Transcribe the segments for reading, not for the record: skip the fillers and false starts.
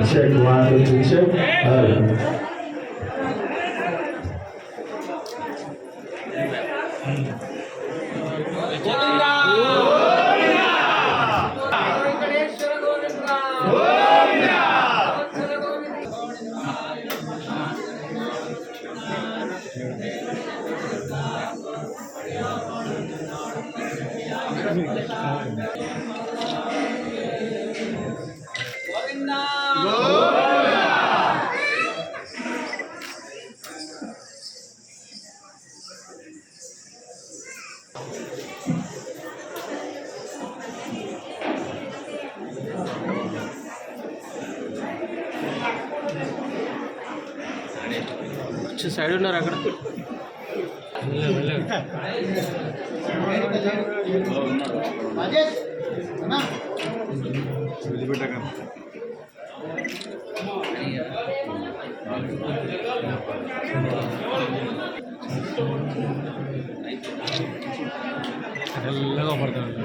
Check 1, 2, 3, check. Side ఉన్నారు అక్కడ తెల్లగా పడుతుంది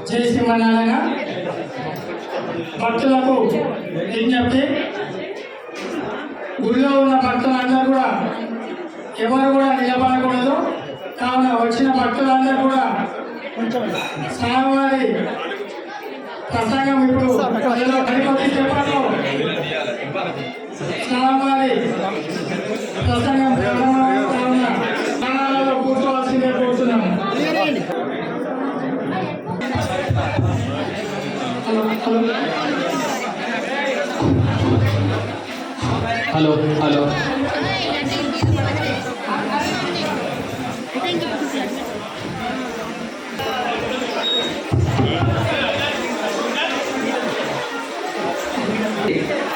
జై శ్రీమన్నారాయణ. భక్తులకు విజ్ఞప్తి, గుడిలో ఉన్న భక్తులందరూ కూడా ఎవరు కూడా నిలబడకూడదు. కావున వచ్చిన భక్తులందరూ కూడా స్వామివారి ప్రసంగం ఇప్పుడు గణపతి చెప్పారు. స్వామివారి ప్రసంగం కావున స్థానాలలో కూర్చోవలసిందే కోరుతున్నాము. హలో హలో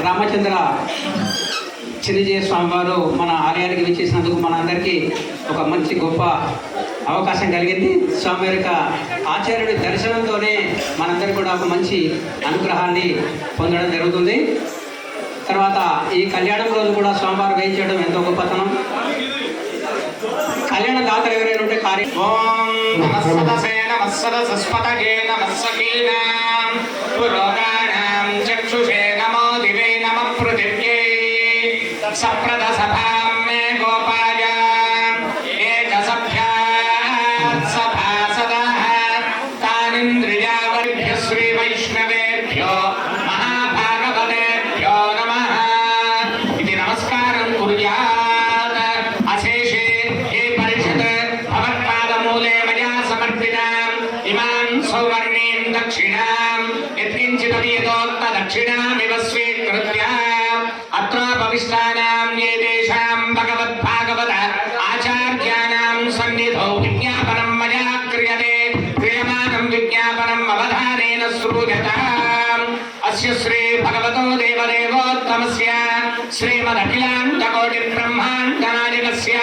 రామచంద్ర చిన్నజీయ స్వామివారు మన ఆలయానికి విచ్చేసినందుకు మన అందరికీ ఒక మంచి గొప్ప అవకాశం కలిగింది. స్వామి యొక్క ఆచార్యుడి దర్శనంతోనే మనందరికీ కూడా ఒక మంచి అనుగ్రహాన్ని పొందడం జరుగుతుంది. తర్వాత ఈ కళ్యాణం రోజు కూడా స్వామివారు వేయించడం ఎంతో గొప్పతనం. కళ్యాణ దాతలు ఎవరైనా ఉంటే సప్రద సభాం మే గోపాయ ఏక సభ్యాత్ సభాసదః తానింద్రియావరిభ్య శ్రీ వైష్ణవేభ్యో మహాభాగవతేభ్యో నమః ఇది నమస్కారం కుర్యాత్. అశేషే హే పరిషత్ భవత్పాదమూలే మయా సమర్పితాం ఇమాం సౌవర్ణీం దక్షిణాం యత్కించిదీయతోక్త దక్షిణామివ స్వీకృత్య అత్రోపవిష్టానాం ఏతేషాం భగవద్భాగవత ఆచార్యాణాం సన్నిధౌ విజ్ఞాపనం మయా క్రియతే. క్రియమాణం విజ్ఞాపనం అవధానేన శ్రూయతాం. అస్య శ్రీ భగవతో దేవదేవోత్తమస్య श्रीमदखिलाण्डकोटि ब्रह्माण्डनायकस्य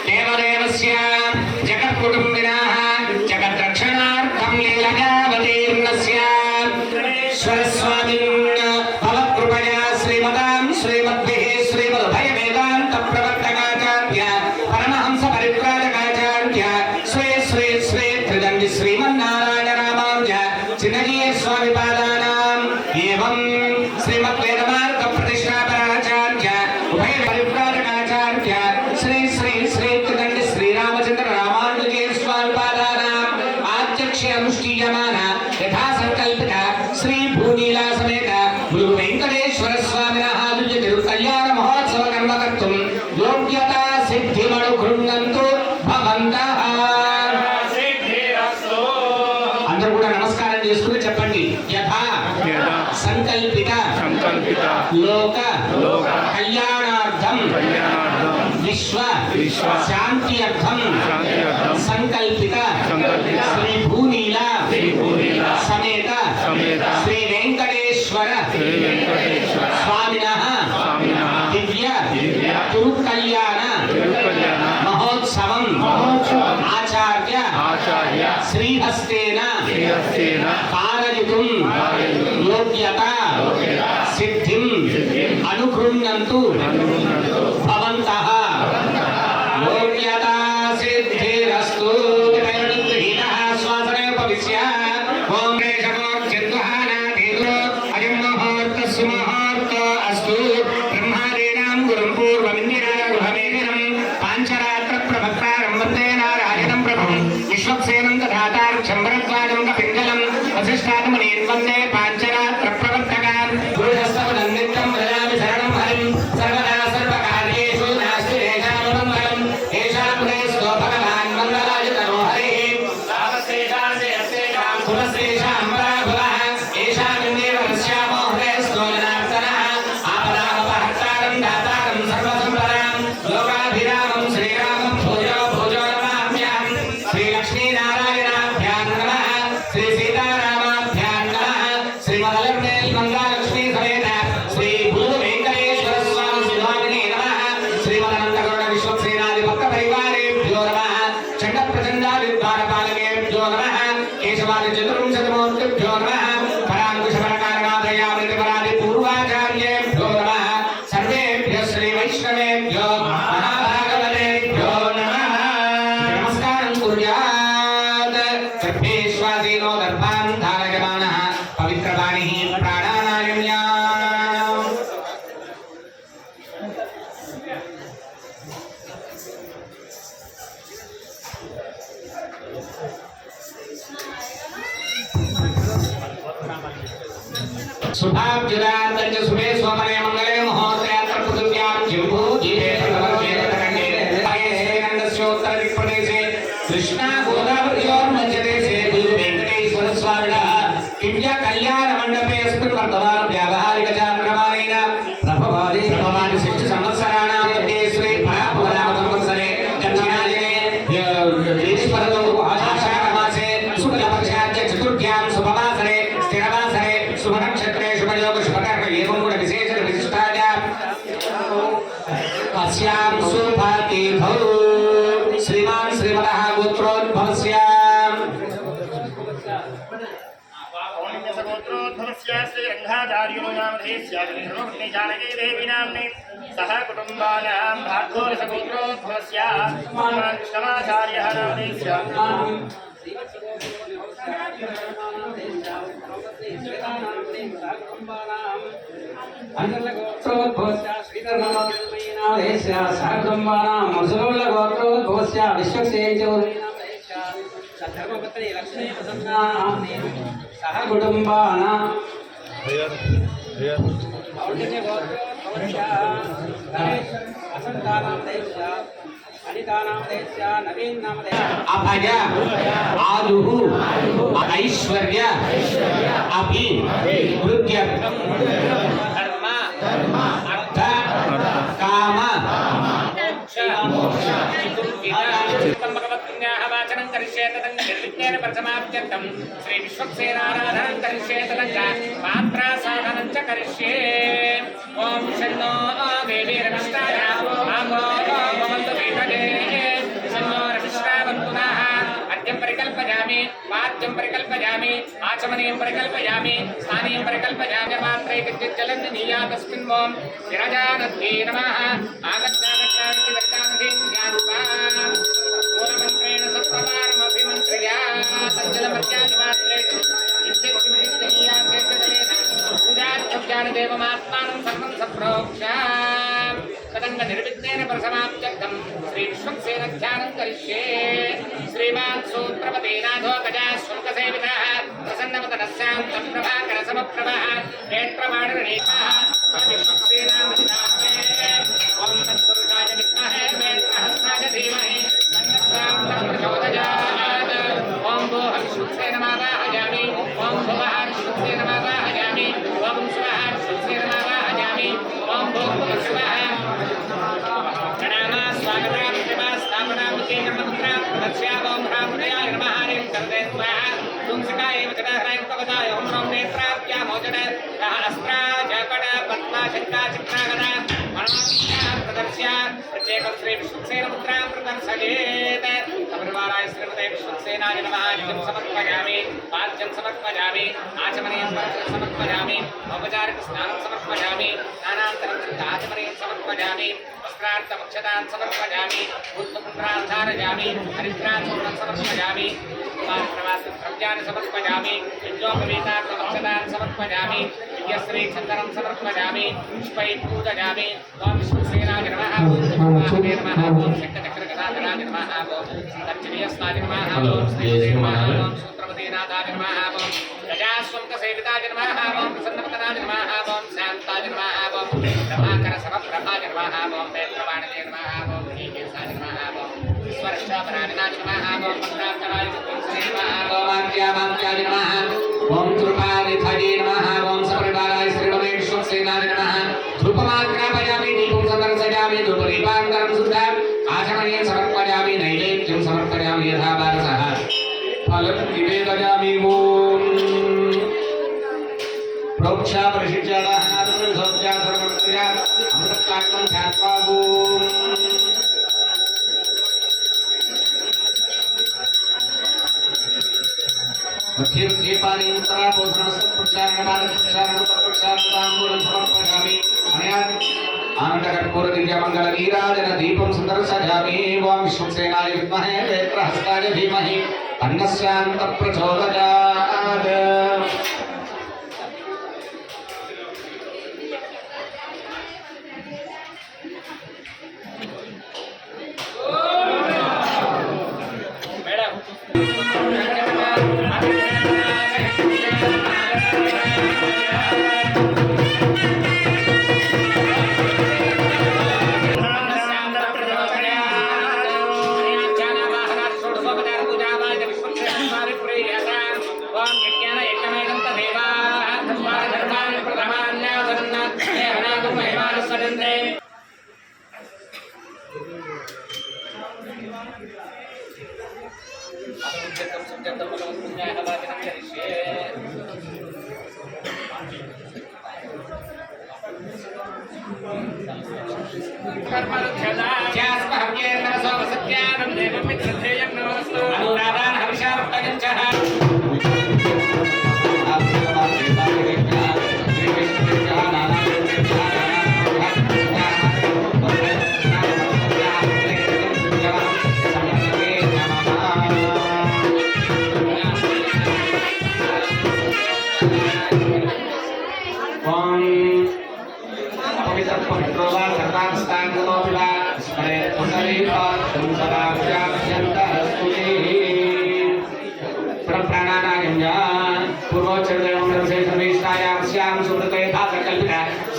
देवदेवस्य जगत्कुटुम्बिनः जगद्रक्षणार्थं लीलयावतीर्णस्य स्वरस्वामिन् भवत्कृपया श्रीमतां श्रीमद्भिः श्रीमदभयवेदान्तप्रवर्तकाचार्य परमहंस परिव्राजकाचार्य श्री श्री श्री त्रिदण्डि श्रीमन्नारायण रामानुज चिन्नजीय स्वामी पादानाम् एवं श्रीमद्वेदमार्ग प्रतिष्ठापनाचार्य उभय परिव्राजकाचार्य श्री श्री श्री त्रिदण्डि श्रीरामचंद्र रामानुजय स्वामी पादानाम् आध्यक्ष अनुष्ठीयमान यथा संकल्पित श्री भूनीला समेत गुरु वेंकटेश्वर स्वामिनः आदित्य तिरुकल्याण महोत्सव कर्मकर्तुं योग्यता सिद्धिमनु गृह्णन्तु भवन्तः అందరూ కూడా నమస్కారం చేసుకుని చెప్పండి యథా సంకల్పిత లోక కళ్యాణార్థం విశ్వ శాంత్యర్థం సంకల్పిత శ్రీ భూనీల సమేత శ్రీ వెంకటేశ్వర స్వామినః దివ్య తిరుకల్యాణ మహోత్సవం ఆచార్య శ్రీహస్తేన కారయితుం యోగ్యత సిద్ధిం అనుగృహ్ణन्तు భవంతః యోగ్యతా సిద్ధిరస్తు గృహీతః శ్వాసనే ఉపవిశ్య ఓం అయం ముహూర్తస్సు ముహూర్త అస్తు బ్రహ్మాదీనాం గురుం పూర్వమిందిరాయ గృహమేదినం పాంచరాత్ర ప్రభక్తారం వందే నారాయణం ప్రభుం విశ్వక్సేనం దధాతార్ఘ్యం భరద్వాజం కపింగళం వసిష్ఠాత్మనేన్ వందే పాంచరాత్ర ప్రవర్తకాన్ గురుహస్తపదం నిత్యం వ్రజామి శరణం హరిం సర్వదా సర్వకార్యేషు నాస్తి దేశానుబంధనం ఏషామునేస్తో భగవాన్ మంగళాయతనో హరిః సామశేషాం జయశేషాం కులశేషాం పరాభవః ఏషామిన్నేవ నశ్యామో హృదయస్థో జనార్దనః ఆపదాపహర్తారం దాతారం సర్వసంపదాం లోకాభిరామం శ్రీరామం భూయో భూయో నమామ్యహం శ్రీ లక్ష్మీనారాయణాభ్యాం నమః శ్రీ సీతారామాభ్యాం నమః శ్రీమదలక్ష్మీ మంగాలక్ష్మీ సమేత శ్రీ గురు వెంకటేశ్వర స్వామి శివామినే నమః శ్రీమదనందగరుడ విశ్వక్సేనాది భక్త పరివారేభ్యో నమః చండ ప్రచండాది ద్వారపాలకేభ్యో నమః కేశవాది చతుర్వింశతిమూర్తిభ్యో నమః పరాంకుశ పరకారణాదయామృతి పరాది పూర్వాచార్యేభ్యో నమః సర్వేభ్యః శ్రీ వైష్ణవేభ్యో మహాభాగవతేభ్యో నమః నమస్కారం కుర్యాత్ సర్వేశ్వాసీనో దర్భాన్ ధారయమానః పవిత్రవాణిః ప్రాణానాయమ్యా शुभाब्जुदान्तञ्च शुभे स्वमने मङ्गले मुहूर्ते अत्र पृथिव्यां जिम्भू जीवे प्रथमस्वेदकण्डे नन्दस्योत्तरदिक्प्रदेशे कृष्णा गोदावर्योर्मध्यदेशे गुरु वेङ्कटेश्वर स्वामिनः दिव्य कल्याणमण्डपे अस्मिन् वर्तमान व्यावहारिकचान्द्रमानेन प्रभवादि 6 संवत्सराणां मध्ये श्री परापरावसंवत्सरे दक्षिणायने देशपरतो आषाढमासे शुक्लपक्षाच्च चतुर्थ्यां शुभवासरे स्थिरवासरे शुभनक्षत्रे शुभयोग शुभकर्म एवं गुण विशेष विशिष्टाय अस्यां शुभतिथौ श्रीमान् श्रीमतः गोत्रोद्भवस्य जानकी देवी नाम्नि सह कुटुम्बानां भार्गोरसगोत्रोद्भवस्य कृष्णमाचार्यः नामधेयस्य सह कुटुम्बानां अभय आलुः ऐश्वर्य अभिवृद्ध्य धर्म अर्थ काम मोक्ष करिष्ये तदङ्ग निर्विघ्नेन प्रथमाप्त्यर्थं श्री विश्वक्सेनाराधनं करिष्ये तदङ्ग मात्रा साधनं च करिष्ये ॐ शन्नो देवीरमस्ताय आमो भवन्तु वीतये शन्नो रविश्रावन्तुनाः अद्यं परिकल्पयामि वाद्यं परिकल्पयामि आचमनीयं परिकल्पयामि स्थानीयं परिकल्पयामि मात्रे किञ्चित् जलं निधीया तस्मिन् ॐ विरजानद्यै नमः आगच्छागच्छामिति वक्तामधीं ज्ञात्वा मूलमन्त्रेण सप्रकारमभिमन्त्र्या तज्जलमर्यादि मात्रे किञ्चित् किञ्चित् निधीया शेषजलेन पूजार्थव्यानदेवमात्मानं सर्वं सम्प्रोक्ष्य तदङ्ग निर्विघ्नेन प्रसमाप्त्यर्थं श्री विश्वक्सेनध्यानं करिष्ये श्रीमान् सूत्रपतिनाथो गजाश्वल्कसेवितः प्रसन्नवदनः शान्तप्रभाकरसमप्रभः नेत्रमाणिर्णीतः विश्वक्सेनामधिनाथमे ॐ तत्पुरुषाय विद्महे वेत्रहस्ताय धीमहि तन्नः प्रचोदयात् ॐ भोः विश्वक्सेनमावाहयामि ॐ भुवः विश्वक्सेनमावाहयामि ॐ स्वः विश्वक्सेनमावाहयामि ॐ भूर्भुवः स्वः प्रणामा स्वागता प्रतिमा स्थापना मुख्यकर्ममुद्रा प्रदर्श्यामो महामुदयाय नमः हरिं सर्वे स्वाहा तुंसिकाय वचनहराय कवचाय ओम नमो नेत्राभ्या मोचन अस्त्रा जपड पद्मा शंका चित्रागण मनोज्ञा प्रदर्श्या प्रत्येकं श्री विश्वक्सेन मुद्रां प्रदर्शयेत् परिवाराय श्रीमते विश्वक्सेनाय नमः अर्घ्यं समर्पयामि पाद्यं समर्पयामि आचमनीयं समर्पयामि औपचारिक स्नानं समर्पयामि स्नानान्तरं आचमनीयं समर्पयामि वस्त्रार्थमक्षतान् समर्पयामि उत्तमपुत्रान्धारयामि हरिद्राचूर्णं समर्पयामि द्रव्याणि समर्पयामि यज्ञोपवीतार्थमक्षतान् समर्पयामि दिव्यश्रीचन्दनं समर्पयामि पुष्पैः पूजयामि ॐ विश्वक्सेनाय नमः ॐ नमः ॐ शङ्खचक्रगदाधराय नमः ॐ दक्षिणीयस्ताय नमः ॐ श्रीदेवाय नमः ॐ सूत्रपतिनाथाय नमः ॐ गजाश्वल्कसेविताय नमः ॐ प्रसन्नवदनाय नमः ॐ शान्ताय नमः ॐ प्रभाकरसमप्रभाय नमः ॐ नेत्रवाणिने नमः ॐ नीकेशाय नमः ॐ ईश्वरश्चापरायणाय नमः ॐ पत्रान्तराय नमः ॐ आज्ञामाज्ञाय नमः ॐ कृपानिधये नमः ॐ सपरिवाराय श्रीमते विश्वक्सेनाय नमः धूपमाग्रापयामि दीपं समर्पयामि धूपदीपान्तरं शुद्धम् आचमनीयं समर्पयामि नैवेद्यं समर्पयामि यथा वारसः फलं निवेदयामि ॐ प्रोक्षा प्रशिक्षणः सर्वोपचार सर्वक्रिया अमृतकालं ध्यात्वा ॐ दीपानीन्तरा पोषणस्तत्पुरुषारणमानपुरुषारणमुत्तपुरुषारणताम्बूलं समर्पयामि आनन्दकर्पूरदिव्यमङ्गलनीराजन दीपं सुन्दरसजामि ॐ विश्वक्सेनाय विद्महे वेत्रहस्ताय धीमहि तन्नः शान्तप्रचोदयात्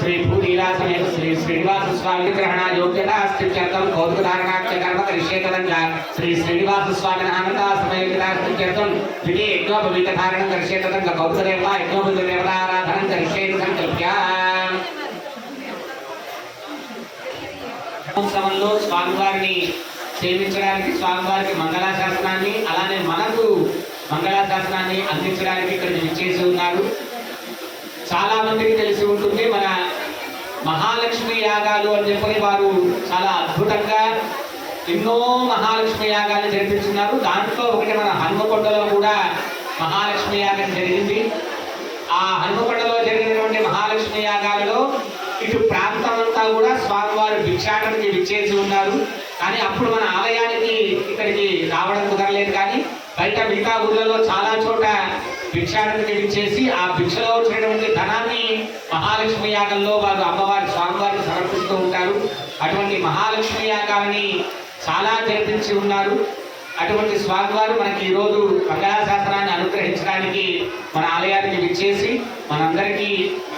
श्री भूनीला समेत श्री श्रीनिवास स्वामी ग्रहण योग्यता स्थित्यर्थम कौतुकधारणाख्य कर्म करिष्ये तदंगा श्री श्रीनिवास स्वामी आनंदा समेत स्थित्यर्थम द्वितीय यज्ञोपवीत धारण करिष्ये तदंगा कौतुकदेवता यज्ञोपवीत देवता आराधनं करिष्ये संकल्प्य సమయంలో స్వామివారిని సేవించడానికి స్వామివారికి మంగళాశాసనాన్ని అలానే మనకు మంగళాశాసనాన్ని అందించడానికి ఇక్కడ విచ్చేసి ఉన్నారు. చాలా మందికి తెలిసి ఉంటుంది మన మహాలక్ష్మి యాగాలు అని చెప్పి వారు చాలా అద్భుతంగా ఎన్నో మహాలక్ష్మి యాగాలు జరిపిస్తున్నారు. దాంట్లో ఒకటి మన హన్మకొండలో కూడా మహాలక్ష్మి యాగం జరిగింది. ఆ హన్మకొండలో జరిగినటువంటి మహాలక్ష్మి యాగాలలో ఇటు ప్రాంతం అంతా కూడా స్వామివారు భిక్షాటనకి విచ్చేసి ఉన్నారు. కానీ అప్పుడు మన ఆలయానికి ఇక్కడికి రావడం కుదరలేదు. కానీ బయట మిగతా ఊళ్ళలో చాలా చోట భిక్షాటనకి విచ్చేసి ఆ భిక్షలో వచ్చినటువంటి ధనాన్ని మహాలక్ష్మి యాగంలో వారు అమ్మవారి స్వామివారికి సమర్పిస్తూ ఉంటారు. అటువంటి మహాలక్ష్మి యాగాన్ని చాలా జరిపించి ఉన్నారు. అటువంటి స్వామివారు మనకి ఈరోజు మంగళాశాసనాన్ని అనుగ్రహించడానికి మన ఆలయానికి విచ్చేసి మనందరికీ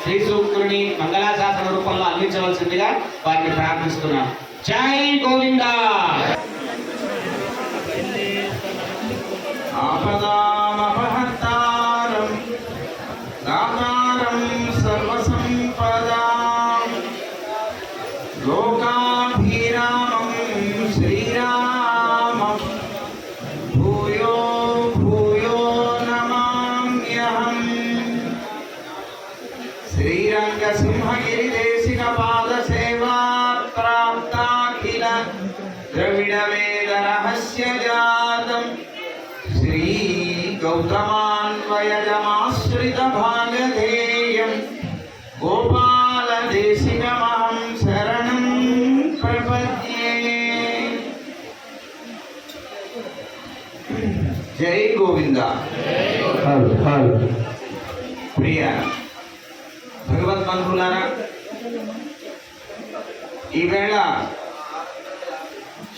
శ్రీ సూక్తుని మంగళాశాసన రూపంలో అందించవలసిందిగా వారిని ప్రార్థిస్తున్నాం. జై గోవింద. ఆపదామపహర్తారం దాతారం సర్వసంపదాం లోకాభిరామం శ్రీరామం భూయో భూయో నమామ్యహం. శ్రీరంగసింహగిరిదేశిక పాదసేవా ప్రాప్తాఖిల ద్రవిడ వేద రహస్య జాతం శ్రీ గౌతమాన్వయజమాశ్రిత భాగధేయం గోపాల దేశికమహం శరణం ప్రపద్యే. జై గోవింద. ప్రియ భగవద్బంధువులారా, ఈవేళ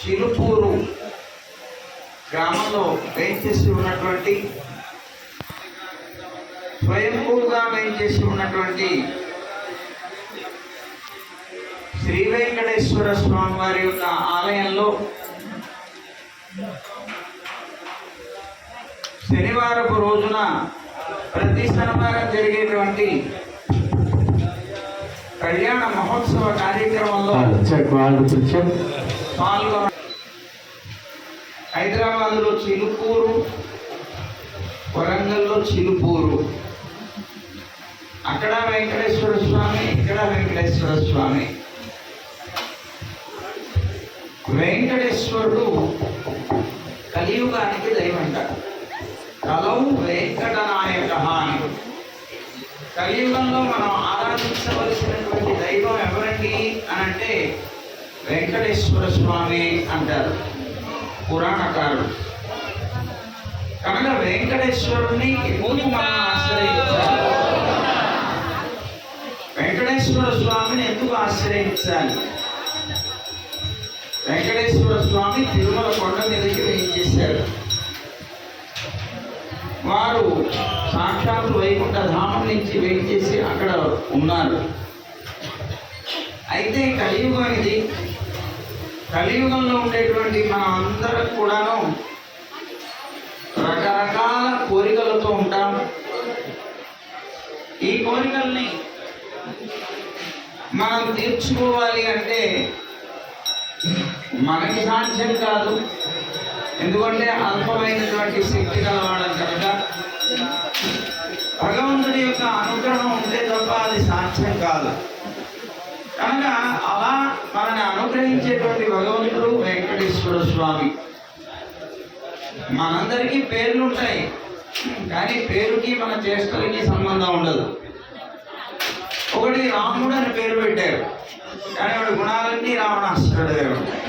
చిలుపూరు గ్రామంలో వేయించేసి ఉన్నటువంటి స్వయంభూగా వేయించేసి ఉన్నటువంటి శ్రీ వెంకటేశ్వర స్వామి వారి యొక్క ఆలయంలో శనివారపు రోజున ప్రతి శనివారం జరిగేటువంటి కళ్యాణ మహోత్సవ కార్యక్రమంలో పాల్గొన హైదరాబాద్లో చిలుపూరు, వరంగల్లో చిలుపూరు, అక్కడ వెంకటేశ్వర స్వామి, ఇక్కడ వెంకటేశ్వర స్వామి. వెంకటేశ్వరుడు కలియుగానికి దైవంట. కలౌ వెంకటనాయక అని. కలియుగంలో మనం ఆరాధించవలసినటువంటి దైవం ఎవరండి అని అంటే వెంకటేశ్వర స్వామి అంటారు పురాణకారుడు. కనుక వెంకటేశ్వరుని ఎందుకు మనం ఆశ్రయించాలి? వెంకటేశ్వర స్వామిని ఎందుకు ఆశ్రయించాలి? వెంకటేశ్వర స్వామి తిరుమల కొండ మీదకి వేయించేశారు. వారు సాక్షాత్తు వైకుంఠ ధామం నుంచి వేయించేసి అక్కడ ఉన్నారు. అయితే కలియుగం ఇది. కలియుగంలో ఉండేటువంటి మనం అందరం కూడాను రకరకాల కోరికలతో ఉంటాం. ఈ కోరికల్ని మనం తీర్చుకోవాలి అంటే మనకి సాధ్యం కాదు. ఎందుకంటే అల్పమైనటువంటి శక్తి కలవాడం కనుక భగవంతుడి యొక్క అనుగ్రహం ఉంటే తప్ప అది సాధ్యం కాదు. కనుక అలా మనని అనుగ్రహించేటువంటి భగవంతుడు వెంకటేశ్వర స్వామి. మనందరికీ పేర్లు ఉంటాయి, కానీ పేరుకి మన చేష్టలకి సంబంధం ఉండదు. ఒకటి రాముడు అని పేరు పెట్టారు, కానీ వాడి గుణాలన్నీ రావణాసురుడే ఉంటాయి.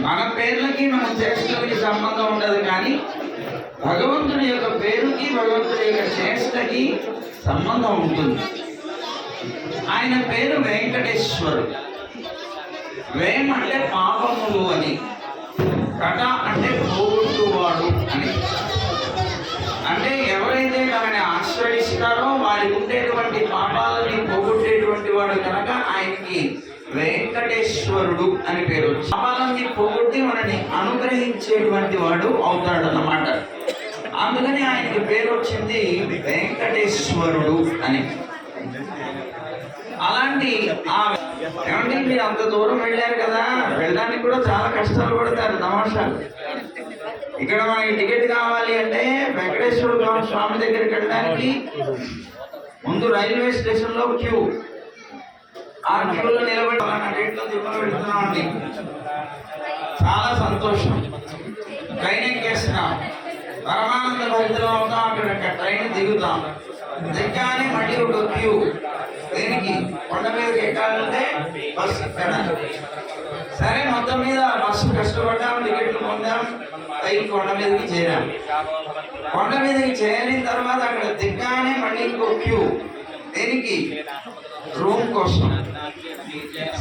మన పేర్లకి మన చేష్టలకి సంబంధం ఉండదు, కానీ భగవంతుడి యొక్క పేరుకి భగవంతుడి యొక్క చేష్టకి సంబంధం ఉంటుంది. ఆయన పేరు వెంకటేశ్వరుడు. వేం అంటే పాపములు అని, కట అంటే పోగొట్టువాడు అని. అంటే ఎవరైతే మనని ఆశ్రయిస్తారో వారికి ఉండేటువంటి పాపాలని పోగొట్టేటువంటి వాడు కనుక ఆయనకి వెంకటేశ్వరుడు అని పేరు. పాపాలన్నీ పోగొట్టి మనని అనుగ్రహించేటువంటి వాడు అవుతాడు అన్నమాట. అందుకని ఆయనకి పేరు వచ్చింది వెంకటేశ్వరుడు అని. అలాంటి ఏమంటే మీరు అంత దూరం వెళ్ళారు కదా, వెళ్ళడానికి కూడా చాలా కష్టాలు పడతారు. తమాషాలు ఇక్కడ మనకి టికెట్ కావాలి అంటే వెంకటేశ్వర స్వామి దగ్గరికి వెళ్ళడానికి ముందు రైల్వే స్టేషన్ లో క్యూ, ఆ క్యూలో నిలబడి రేట్లో దిగులు వెళ్తున్నామండి. చాలా సంతోషం. ట్రైన్ ఎక్కేస్తున్నాం, పరమానంద భరితలో అవుతాం. అక్కడ ట్రైన్ దిగుతాం, దిగ్గానే మళ్ళీ ఒక క్యూ. దేనికి? కొండ మీదకి ఎక్కాలంటే బస్సు ఇక్కడ. సరే మొత్తం మీద బస్సు కష్టపడ్డాం, టికెట్లు పొందాం, పైకి కొండ మీదకి చేరాం. కొండ మీదకి చేరిన తర్వాత అక్కడ దిగ్గానే మళ్ళీ ఇంకో క్యూ. దేనికి? రూమ్ కోసం.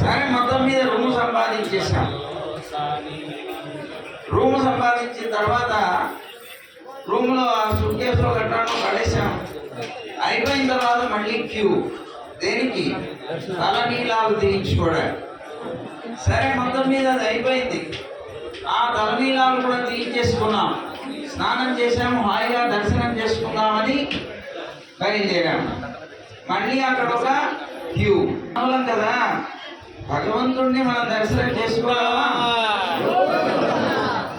సరే మొత్తం మీద రూమ్ సంపాదించేసాం. రూమ్ సంపాదించిన తర్వాత రూమ్లో సూట్ కేసులో గట్రాను పడేసాం. అయిపోయిన తర్వాత మళ్ళీ క్యూ. దేనికి? తలనీలాలు తీయించుకోవడానికి. సరే మొత్తం మీద అది అయిపోయింది. ఆ తలనీలాలు కూడా తీయించేసుకున్నాం, స్నానం చేసాము, హాయిగా దర్శనం చేసుకుందామని బయలుదేరాము. మళ్ళీ అక్కడ ఒక క్యూ. అవును కదా, భగవంతుడిని మనం దర్శనం చేసుకోవాలా?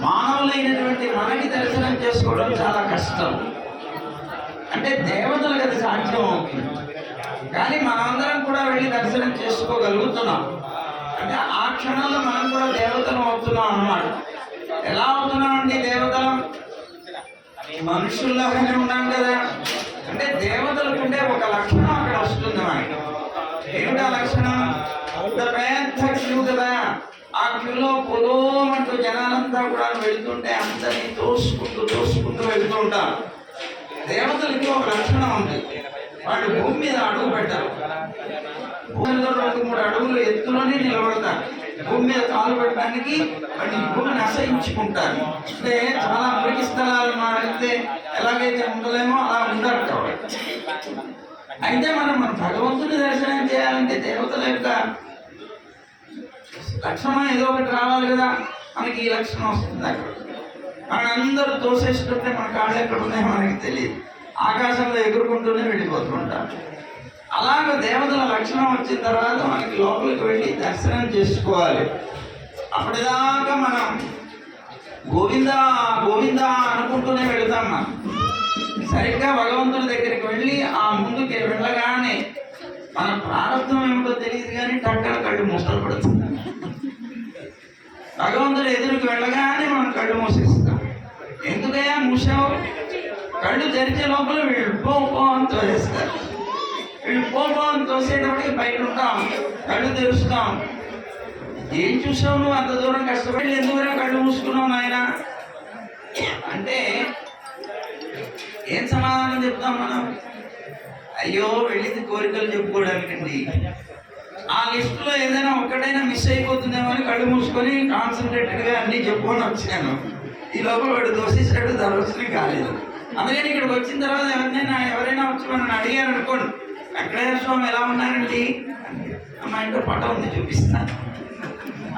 మానవులైనటువంటి మనకి దర్శనం చేసుకోవడం చాలా కష్టం. అంటే దేవతలకు అది సాధ్యం అవుతుంది, కానీ మనందరం కూడా వెళ్ళి దర్శనం చేసుకోగలుగుతున్నాం. అంటే ఆ క్షణంలో మనం కూడా దేవతలు అవుతున్నాం అన్నమాట. ఎలా అవుతున్నామండి దేవతలం? మనుషుల్లాగానే ఉన్నాం కదా. అంటే దేవతలకు ఉండే ఒక లక్షణం అక్కడ వస్తుంది మనకి. ఏమిటా లక్షణం? పెద్ద క్యూ కదా, ఆ క్యూలో పొలోమంటూ జనాలంతా కూడా వెళ్తుంటే అందరినీ తోసుకుంటూ వెళ్తూ ఉంటారు. దేవతలకి ఒక లక్షణం ఉంది, వాళ్ళు భూమి మీద అడుగు పెట్టారు. భూమిలో 2-3 అడుగులు ఎత్తులోనే నిలబడతారు. భూమి మీద కాలు పెట్టడానికి వాళ్ళు భూమిని అసహించుకుంటారు. అంటే చాలా మురికి స్థలాలు మారితే ఎలాగైతే ఉండలేమో అలా ఉండరు. అయితే మనం భగవంతుని దర్శనం చేయాలంటే దేవతల యొక్క లక్షణం ఏదో ఒకటి రావాలి కదా. మనకి ఈ లక్షణం వస్తుంది. అక్కడ మనందరూ తోసేస్తుంటే మన కాళ్ళు ఎక్కడ ఉన్నాయో మనకి తెలియదు, ఆకాశంలో ఎగురుకుంటూనే వెళ్ళిపోతుంటాం. అలాగే దేవతల లక్షణం వచ్చిన తర్వాత మనకి లోపలికి వెళ్ళి దర్శనం చేసుకోవాలి. అప్పటిదాకా మనం గోవిందా గోవిందా అనుకుంటూనే వెళతాం. మనం సరిగ్గా భగవంతుని దగ్గరికి వెళ్ళి ఆ ముందుకి వెళ్ళగానే మన ప్రారంభం ఏమిటో తెలియదు, కానీ టక్కన కళ్ళు మూసలు పడుతుంది. భగవంతుడు ఎదురుకి వెళ్ళగానే మనం కళ్ళు మూసేస్తాం. ఎందుకయ్యా మూసావు? కళ్ళు తెరిచే లోపల వీళ్ళు పో అని తోసేస్తారు. వీళ్ళు పో అని తోసేటప్పటికి బయట ఉంటాం, కళ్ళు తెరుస్తాం. ఏం చూసావు నువ్వు? అంత దూరం కష్టపడి ఎందుకురా కళ్ళు మూసుకున్నావు నాయన అంటే ఏం సమాధానం చెప్తాం మనం? అయ్యో వెళ్ళింది కోరికలు చెప్పుకోవడానికండి. ఆ లిస్టులో ఏదైనా ఒక్కటైనా మిస్ అయిపోతుందేమో అని కళ్ళు మూసుకొని కాన్సన్ట్రేటెడ్గా అన్నీ చెప్పుకొని వచ్చాను. ఈ లోపల వాడు దోషిస్తాడు, దర్శనం కాలేదు. అందుకని ఇక్కడికి వచ్చిన తర్వాత ఎవరైనా వచ్చి మనం అడిగారు అనుకోండి, వెంకటేశ్వర స్వామి ఎలా ఉన్నారండి? మా ఇంట్లో పటం ఉంది, చూపిస్తాను.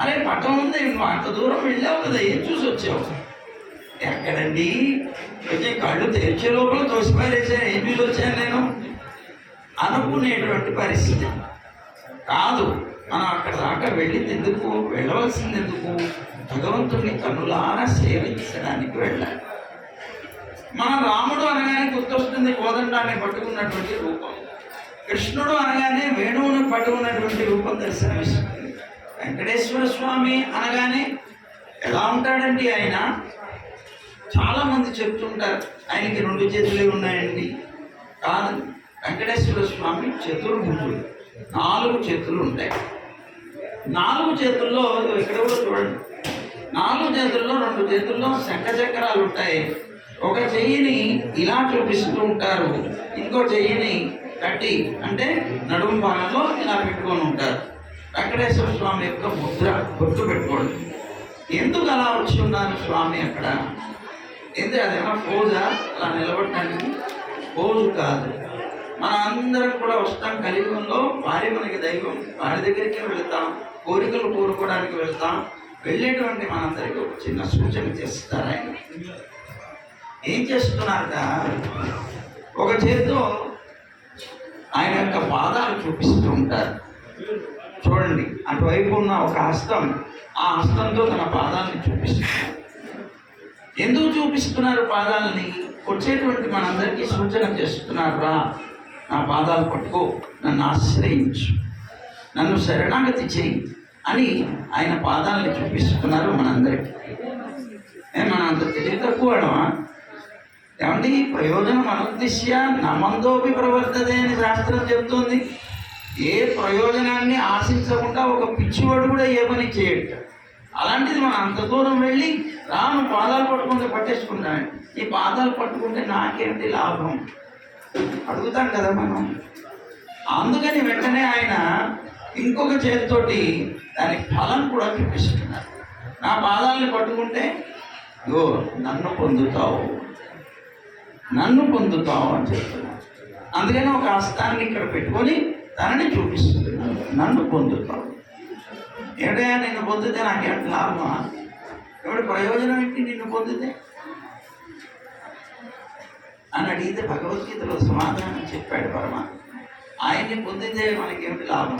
అరే పటం ఉంది, నువ్వు అంత దూరం వెళ్ళావు కదా, ఏం చూసి వచ్చావు? ఎక్కడండి? కొంచెం కళ్ళు తెరిచే లోపల తోసిపారేసాను, ఏం చూసి వచ్చాను నేను అనుకునేటువంటి పరిస్థితి కాదు. మనం అక్కడ దాకా వెళ్ళింది ఎందుకు? వెళ్ళవలసింది ఎందుకు? భగవంతుడిని కన్నులారా సేవించడానికి వెళ్ళాలి. మన రాముడు అనగానే గుర్తొస్తుంది కోదండాన్ని పట్టుకున్నటువంటి రూపం. కృష్ణుడు అనగానే వేణువును పట్టుకున్నటువంటి రూపం దర్శనమిస్తుంది. వెంకటేశ్వర స్వామి అనగానే ఎలా ఉంటాడండి ఆయన? చాలామంది చెప్తుంటారు ఆయనకి 2 చేతులే ఉన్నాయండి. కాదు, వెంకటేశ్వర స్వామి చతుర్భుజుడు, 4 చేతులు ఉంటాయి. 4 చేతుల్లో ఇక్కడ కూడా చూడండి, 4 చేతుల్లో 2 చేతుల్లో శంఖచక్రాలు ఉంటాయి. ఒక చెయ్యిని ఇలా చూపిస్తూ ఉంటారు, ఇంకో చెయ్యిని కట్టి అంటే నడుము భాగంలో ఇలా పెట్టుకొని ఉంటారు. వెంకటేశ్వర స్వామి యొక్క ముద్ర గుర్తు పెట్టుకోండి. ఎందుకు అలా వచ్చి ఉన్నారు స్వామి అక్కడ? ఎందుకు అదేమో పోజా? అలా నిలబడటానికి పోజు కాదు. మన అందరం కూడా వస్తాం కలియుగంలో. వారి మనకి దైవం, వారి దగ్గరికి వెళతాం, కోరికలు కోరుకోవడానికి వెళ్తాం. వెళ్ళేటువంటి మనందరికీ ఒక చిన్న సూచన చేస్తారు ఆయన. ఏం చేస్తున్నారట? ఒక చేతితో ఆయన యొక్క పాదాలు చూపిస్తూ ఉంటారు. చూడండి, అటువైపు ఉన్న ఒక హస్తం, ఆ హస్తంతో తన పాదాలని చూపిస్తున్నారు. ఎందుకు చూపిస్తున్నారు పాదాలని? వచ్చేటువంటి మనందరికీ సూచన చేస్తున్నారు, రా నా పాదాలు పట్టుకో, నన్ను ఆశ్రయించు, నన్ను శరణాగతి చేయి అని ఆయన పాదాలని చూపిస్తున్నారు మనందరికీ. మనం అంత తెలివి తక్కువడమా? ఏమండి, ప్రయోజనం అనుద్దిశ్య నమందోపి ప్రవర్తదే అని శాస్త్రం చెప్తుంది. ఏ ప్రయోజనాన్ని ఆశించకుండా ఒక పిచ్చివాడు కూడా ఏ పని చేయట. అలాంటిది మనం అంత దూరం వెళ్ళి రాను పాదాలు పట్టుకుంటే పట్టేసుకుంటాను, ఈ పాదాలు పట్టుకుంటే నాకేంటి లాభం అడుగుతాం కదా మనం. అందుకని వెంటనే ఆయన ఇంకొక చేతితోటి దాని ఫలం కూడా చూపిస్తున్నారు. నా పాదాలని పట్టుకుంటే యో నన్ను పొందుతావు అని చెప్తున్నారు. అందుకని ఒక హస్తాన్ని ఇక్కడ పెట్టుకొని తనని చూపిస్తున్నాను, నన్ను పొందుతావు. ఏడయా నిన్ను పొందితే నాకేంటి లాభమా? ఎవడి ప్రయోజనం ఏంటి నిన్ను పొందితే అని అడిగితే భగవద్గీతలో సమాధానం చెప్పాడు పరమాత్మ. ఆయన్ని పొందితే మనకేమిటి లాభం?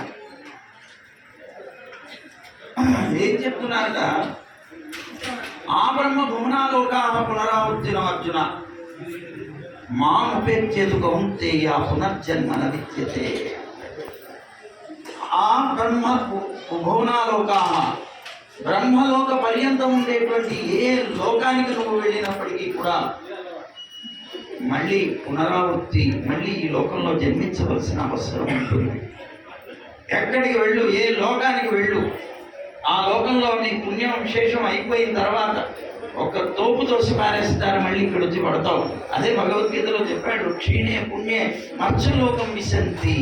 ఏం చెప్తున్నారట? ఆ బ్రహ్మ భువనాలోకా పునరావృత్తిన అర్జున మాముపేత్యేతు కౌంతేయ పునర్జన్మన విద్యతే. ఆ బ్రహ్మ భువనాలోకా, బ్రహ్మలోక పర్యంతం ఉండేటువంటి ఏ లోకానికి నువ్వు వెళ్ళినప్పటికీ కూడా మళ్ళీ పునరావృత్తి, మళ్ళీ ఈ లోకంలో జన్మించవలసిన అవసరం ఉంటుంది. ఎక్కడికి వెళ్ళు, ఏ లోకానికి వెళ్ళు, ఆ లోకంలో నీ పుణ్యం విశేషం అయిపోయిన తర్వాత ఒక తోపు తోసి పారేస్తారు, మళ్ళీ ఇక్కడ వచ్చి పడతావు. అదే భగవద్గీతలో చెప్పాడు, క్షీణే పుణ్యే మత్స్యలోకం విశంతి.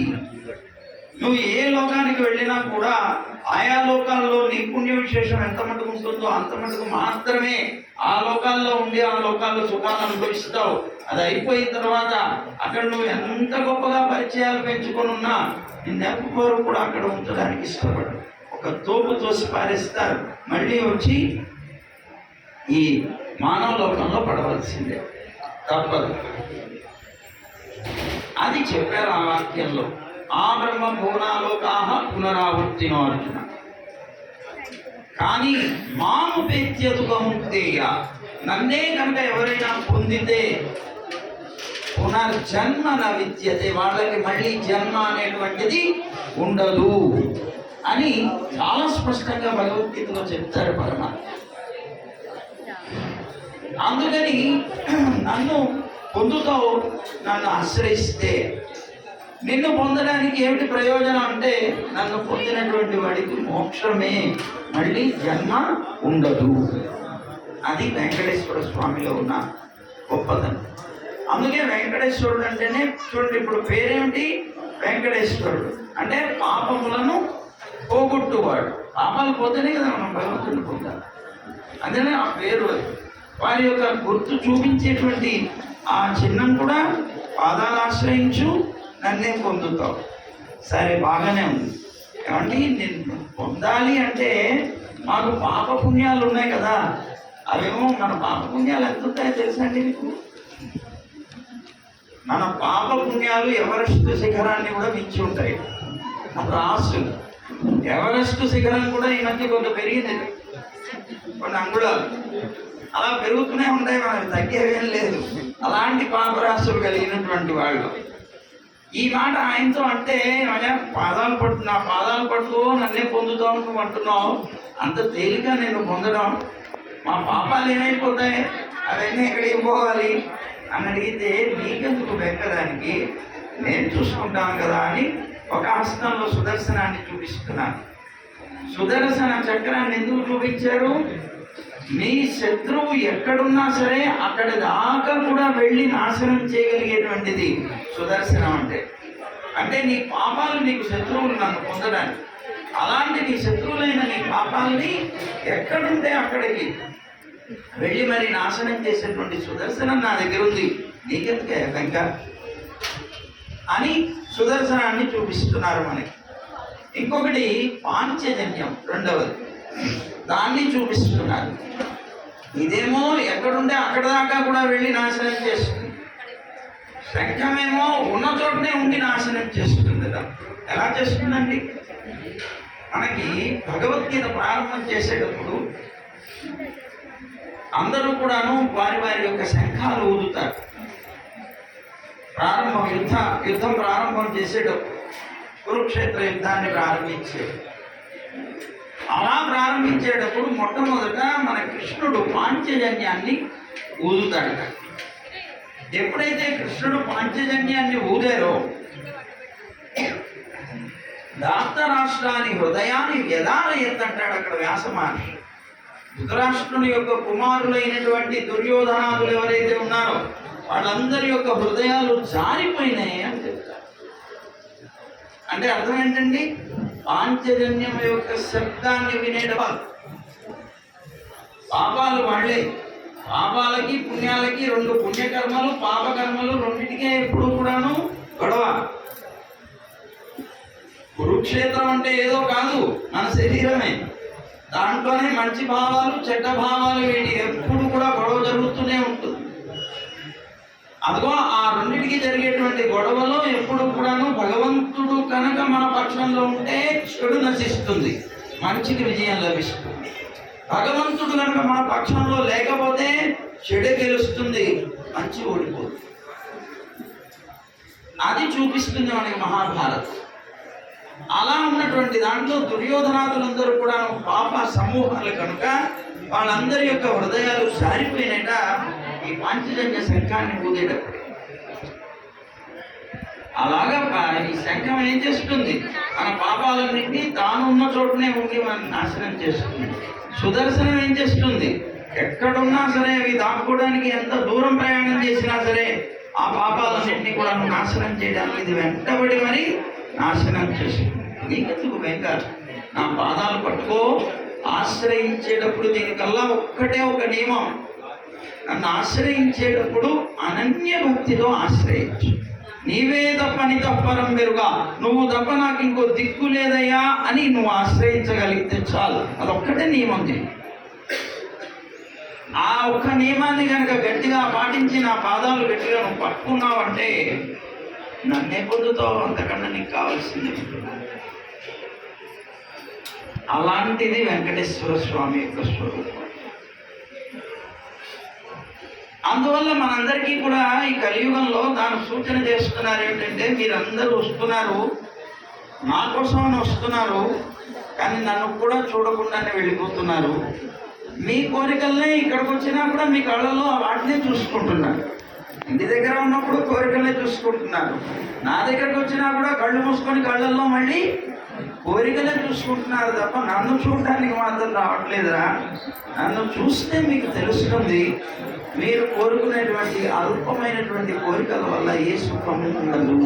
నువ్వు ఏ లోకానికి వెళ్ళినా కూడా ఆయా లోకాల్లో నీ పుణ్య విశేషం ఎంత మటుకు ఉంటుందో అంత మటుకు మాత్రమే ఆ లోకాల్లో ఉండి ఆ లోకాల్లో సుఖాలను అనుభవిస్తావు. అది అయిపోయిన తర్వాత అక్కడ నువ్వు ఎంత గొప్పగా పరిచయాలు పెంచుకొని ఉన్నా నిన్నెవ్వరూ కూడా అక్కడ ఉంచడానికి ఇష్టపడరు. ఒక తోపు తోసి పారేస్తారు, మళ్ళీ వచ్చి ఈ మానవ లోకంలో పడవలసిందే, తప్పదు. అది చెప్పారు ఆ వాక్యంలో. ఆ బ్రహ్మ భువనాలోకాః పునరావృత్తినో అర్జున. కానీ మాముపేత్యేతు కౌంతేయ, నన్నే కనుక ఎవరైనా పొందితే పునర్జన్మ న విద్యతే, వాళ్ళకి మళ్ళీ జన్మ అనేటువంటిది ఉండదు అని చాలా స్పష్టంగా భగవద్గీతలో చెప్తారు పరమాత్మ. అందుకని నన్ను పొందుతావు, నన్ను ఆశ్రయిస్తే. నిన్ను పొందడానికి ఏమిటి ప్రయోజనం అంటే, నన్ను పొందినటువంటి వాడికి మోక్షమే, మళ్ళీ జన్మ ఉండదు. అది వెంకటేశ్వర స్వామిలో ఉన్న గొప్పతనం. అందుకే వెంకటేశ్వరుడు అంటేనే చూడండి, ఇప్పుడు పేరేమిటి? వెంకటేశ్వరుడు అంటే పాపములను పోగొట్టువాడు. పాపాలు పోతేనే కదా మనం భగవంతుని పొందాలి. అందుకనే ఆ పేరు. వారి యొక్క గుర్తు చూపించేటువంటి ఆ చిహ్నం కూడా పాదాలు ఆశ్రయించు నన్నే పొందుతావు. సరే, బాగానే ఉంది. ఏమంటే నిన్ను పొందాలి అంటే మాకు పాపపుణ్యాలు ఉన్నాయి కదా, అవేమో మన పాపపుణ్యాలు ఎంత ఉంటాయో తెలుసండి మీకు? మన పాపపుణ్యాలు ఎవరెస్ట్ శిఖరాన్ని కూడా మించి ఉంటాయి. రాసు ఎవరెస్ట్ శిఖరం కూడా ఈ మధ్య కొంత పెరిగింది, కొన్ని అంగుళాలు అలా పెరుగుతూనే ఉంటాయి, మనకు తగ్గేవేం లేదు. అలాంటి పాపరాశులు కలిగినటువంటి వాళ్ళు ఈ మాట ఆయనతో అంటే, నా పాదాలు పట్టుకో నన్నే పొందుతావు నువ్వు అంటున్నావు, అంత తేలిక నేను పొందడం, మా పాపాలు ఏమైపోతాయి, అవన్నీ ఎక్కడికి పోవాలి అని అడిగితే, నీకెందుకు వెక్కడానికి, నేను చూసుకుంటాను కదా అని ఒక హస్తంలో సుదర్శనాన్ని చూపిస్తున్నాను. సుదర్శన చక్రాన్ని ఎందుకు చూపించారు? నీ శత్రువు ఎక్కడున్నా సరే అక్కడి దాకా కూడా వెళ్ళి నాశనం చేయగలిగేటువంటిది సుదర్శనం అంటే. అంటే నీ పాపాలు నీకు శత్రువులు నన్ను పొందడానికి, అలాంటి నీ శత్రువులైన నీ పాపాలని ఎక్కడుంటే అక్కడికి వెళ్ళి మరి నాశనం చేసేటువంటి సుదర్శనం నా దగ్గర ఉంది, నీకెందుకే వెంక అని సుదర్శనాన్ని చూపిస్తున్నారు మనకి. ఇంకొకటి పాంచజన్యం, రెండవది, దాన్ని చూపిస్తున్నారు. ఇదేమో ఎక్కడుంటే అక్కడ దాకా కూడా వెళ్ళి నాశనం చేస్తుంది. శంఖమేమో ఉన్న చోటనే ఉండి నాశనం చేస్తుంది. ఎలా చేస్తుందండి? మనకి భగవద్గీత ప్రారంభం చేసేటప్పుడు అందరూ కూడాను వారి వారి యొక్క శంఖాలు ఊదుతారు. యుద్ధం ప్రారంభం చేసేటప్పుడు కురుక్షేత్ర యుద్ధాన్ని ప్రారంభించాడు. అలా ప్రారంభించేటప్పుడు మొట్టమొదట మన కృష్ణుడు పాంచజన్యాన్ని ఊదుతాడు. ఎప్పుడైతే కృష్ణుడు పాంచజన్యాన్ని ఊదారో ధార్తరాష్ట్రాని హృదయాన్ని వ్యధారయత్తంటాడు అక్కడ వ్యాసమాని. ధృతరాష్ట్రుని యొక్క కుమారులైనటువంటి దుర్యోధనాదులు ఎవరైతే ఉన్నారో వాళ్ళందరి యొక్క హృదయాలు జారిపోయినాయి అని చెప్తారు. అంటే అర్థం ఏంటండి? పాంచజన్యం యొక్క శబ్దాన్ని వినేటవాళ్ళు పాపాలు వాళ్ళే. పాపాలకి పుణ్యాలకి రెండు పుణ్యకర్మలు పాపకర్మలు రెండింటికే ఎప్పుడు కూడాను గొడవ. కురుక్షేత్రం అంటే ఏదో కాదు, మన శరీరమే. దాంట్లోనే మంచి భావాలు చెడ్డ భావాలు వీటి ఎప్పుడు కూడా గొడవ జరుగుతూనే ఉంటుంది. అదిగో ఆ రెండింటికి జరిగేటువంటి గొడవలో ఎప్పుడు కూడాను భగవంతుడు కనుక మన పక్షంలో ఉంటే చెడు నశిస్తుంది, మంచికి విజయం లభిస్తుంది. భగవంతుడు కనుక మన పక్షంలో లేకపోతే చెడు గెలుస్తుంది, మంచి ఓడిపోతుంది. అది చూపిస్తుంది మనకి మహాభారతం. అలా ఉన్నటువంటి దాంట్లో దుర్యోధనాదులందరూ కూడా పాప సమూహాలు కనుక వాళ్ళందరి యొక్క హృదయాలు జారిపోయినట ఈ పాంచజన్య శంఖాన్ని ఊదేటప్పుడు. అలాగా ఈ శంఖం ఏం చేస్తుంది? మన పాపాలన్నింటినీ తాను ఉన్న చోటనే ఉండి మనం నాశనం చేస్తుంది. సుదర్శనం ఏం చేస్తుంది? ఎక్కడున్నా సరే అవి దాక్కోవడానికి ఎంత దూరం ప్రయాణం చేసినా సరే ఆ పాపాలన్నింటినీ కూడా నాశనం చేయడానికి ఇది వెంటబడి మరి నాశనం చేస్తుంది. నీకెందుకు వెంక? నా పాదాలు పట్టుకో. ఆశ్రయించేటప్పుడు దీనికల్లా ఒక్కటే ఒక నియమం, నన్ను ఆశ్రయించేటప్పుడు అనన్య భక్తితో ఆశ్రయించు. నీవే తప్పని తప్పరం మెరుగా, నువ్వు తప్ప నాకు ఇంకో దిక్కు లేదయ్యా అని నువ్వు ఆశ్రయించగలిగితే చాలు. అదొక్కటే నియమం. ఆ ఒక్క నియమాన్ని కనుక గట్టిగా పాటించి నా పాదాలు గట్టిగా నువ్వు పట్టుకున్నావంటే నన్నే పొందుతావు, అంతకన్నా నీకు కావాల్సింది. అలాంటిది వెంకటేశ్వర స్వామి యొక్క స్వరూపం. అందువల్ల మనందరికీ కూడా ఈ కలియుగంలో దాని సూచన చేస్తున్నారు ఏంటంటే, మీరందరూ వస్తున్నారు నా కోసం వస్తున్నారు, కానీ నన్ను కూడా చూడకుండానే వెళ్ళిపోతున్నారు. మీ కోరికల్నే ఇక్కడికి వచ్చినా కూడా మీ కళ్ళల్లో వాటినే చూసుకుంటున్నారు. ఇంటి దగ్గర ఉన్నప్పుడు కోరికలే చూసుకుంటున్నారు, నా దగ్గరకు వచ్చినా కూడా కళ్ళు మూసుకొని కళ్ళల్లో మళ్ళీ కోరికలే చూసుకుంటున్నారు తప్ప నన్ను చూడటానికి మాత్రం రావట్లేదురా. నన్ను చూస్తే మీకు తెలుస్తుంది మీరు కోరుకునేటువంటి అల్పమైనటువంటి కోరికల వల్ల ఏ సుఖము ఉండదు.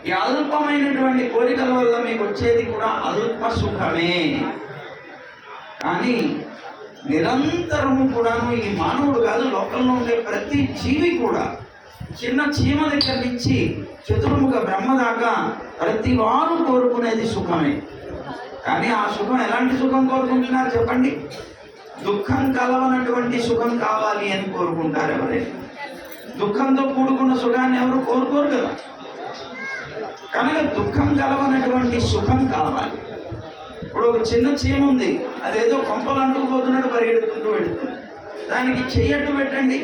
ఈ అల్పమైనటువంటి కోరికల వల్ల మీకు వచ్చేది కూడా అల్ప సుఖమే. కానీ నిరంతరము కూడాను ఈ మానవుడు కాదు, లోకంలో ఉండే ప్రతి జీవి కూడా చిన్న చీమ దగ్గర నుంచి చతుర్ముఖ బ్రహ్మ దాకా ప్రతి వారు కోరుకునేది సుఖమే. కానీ ఆ సుఖం ఎలాంటి సుఖం కోరుకుంటున్నారు చెప్పండి? దుఃఖం కలవనటువంటి సుఖం కావాలి అని కోరుకుంటారు ఎవరైనా. దుఃఖంతో కూడుకున్న సుఖాన్ని ఎవరు కోరుకోరు కదా. కనుక దుఃఖం కలవనటువంటి సుఖం కావాలి. ఇప్పుడు ఒక చిన్న చీమ ఉంది, అదేదో కొంపలు అంటుకుపోతున్నట్టు పరిగెడుతుంటూ వెళుతుంది. దానికి చెయ్యట్టు పెట్టండి,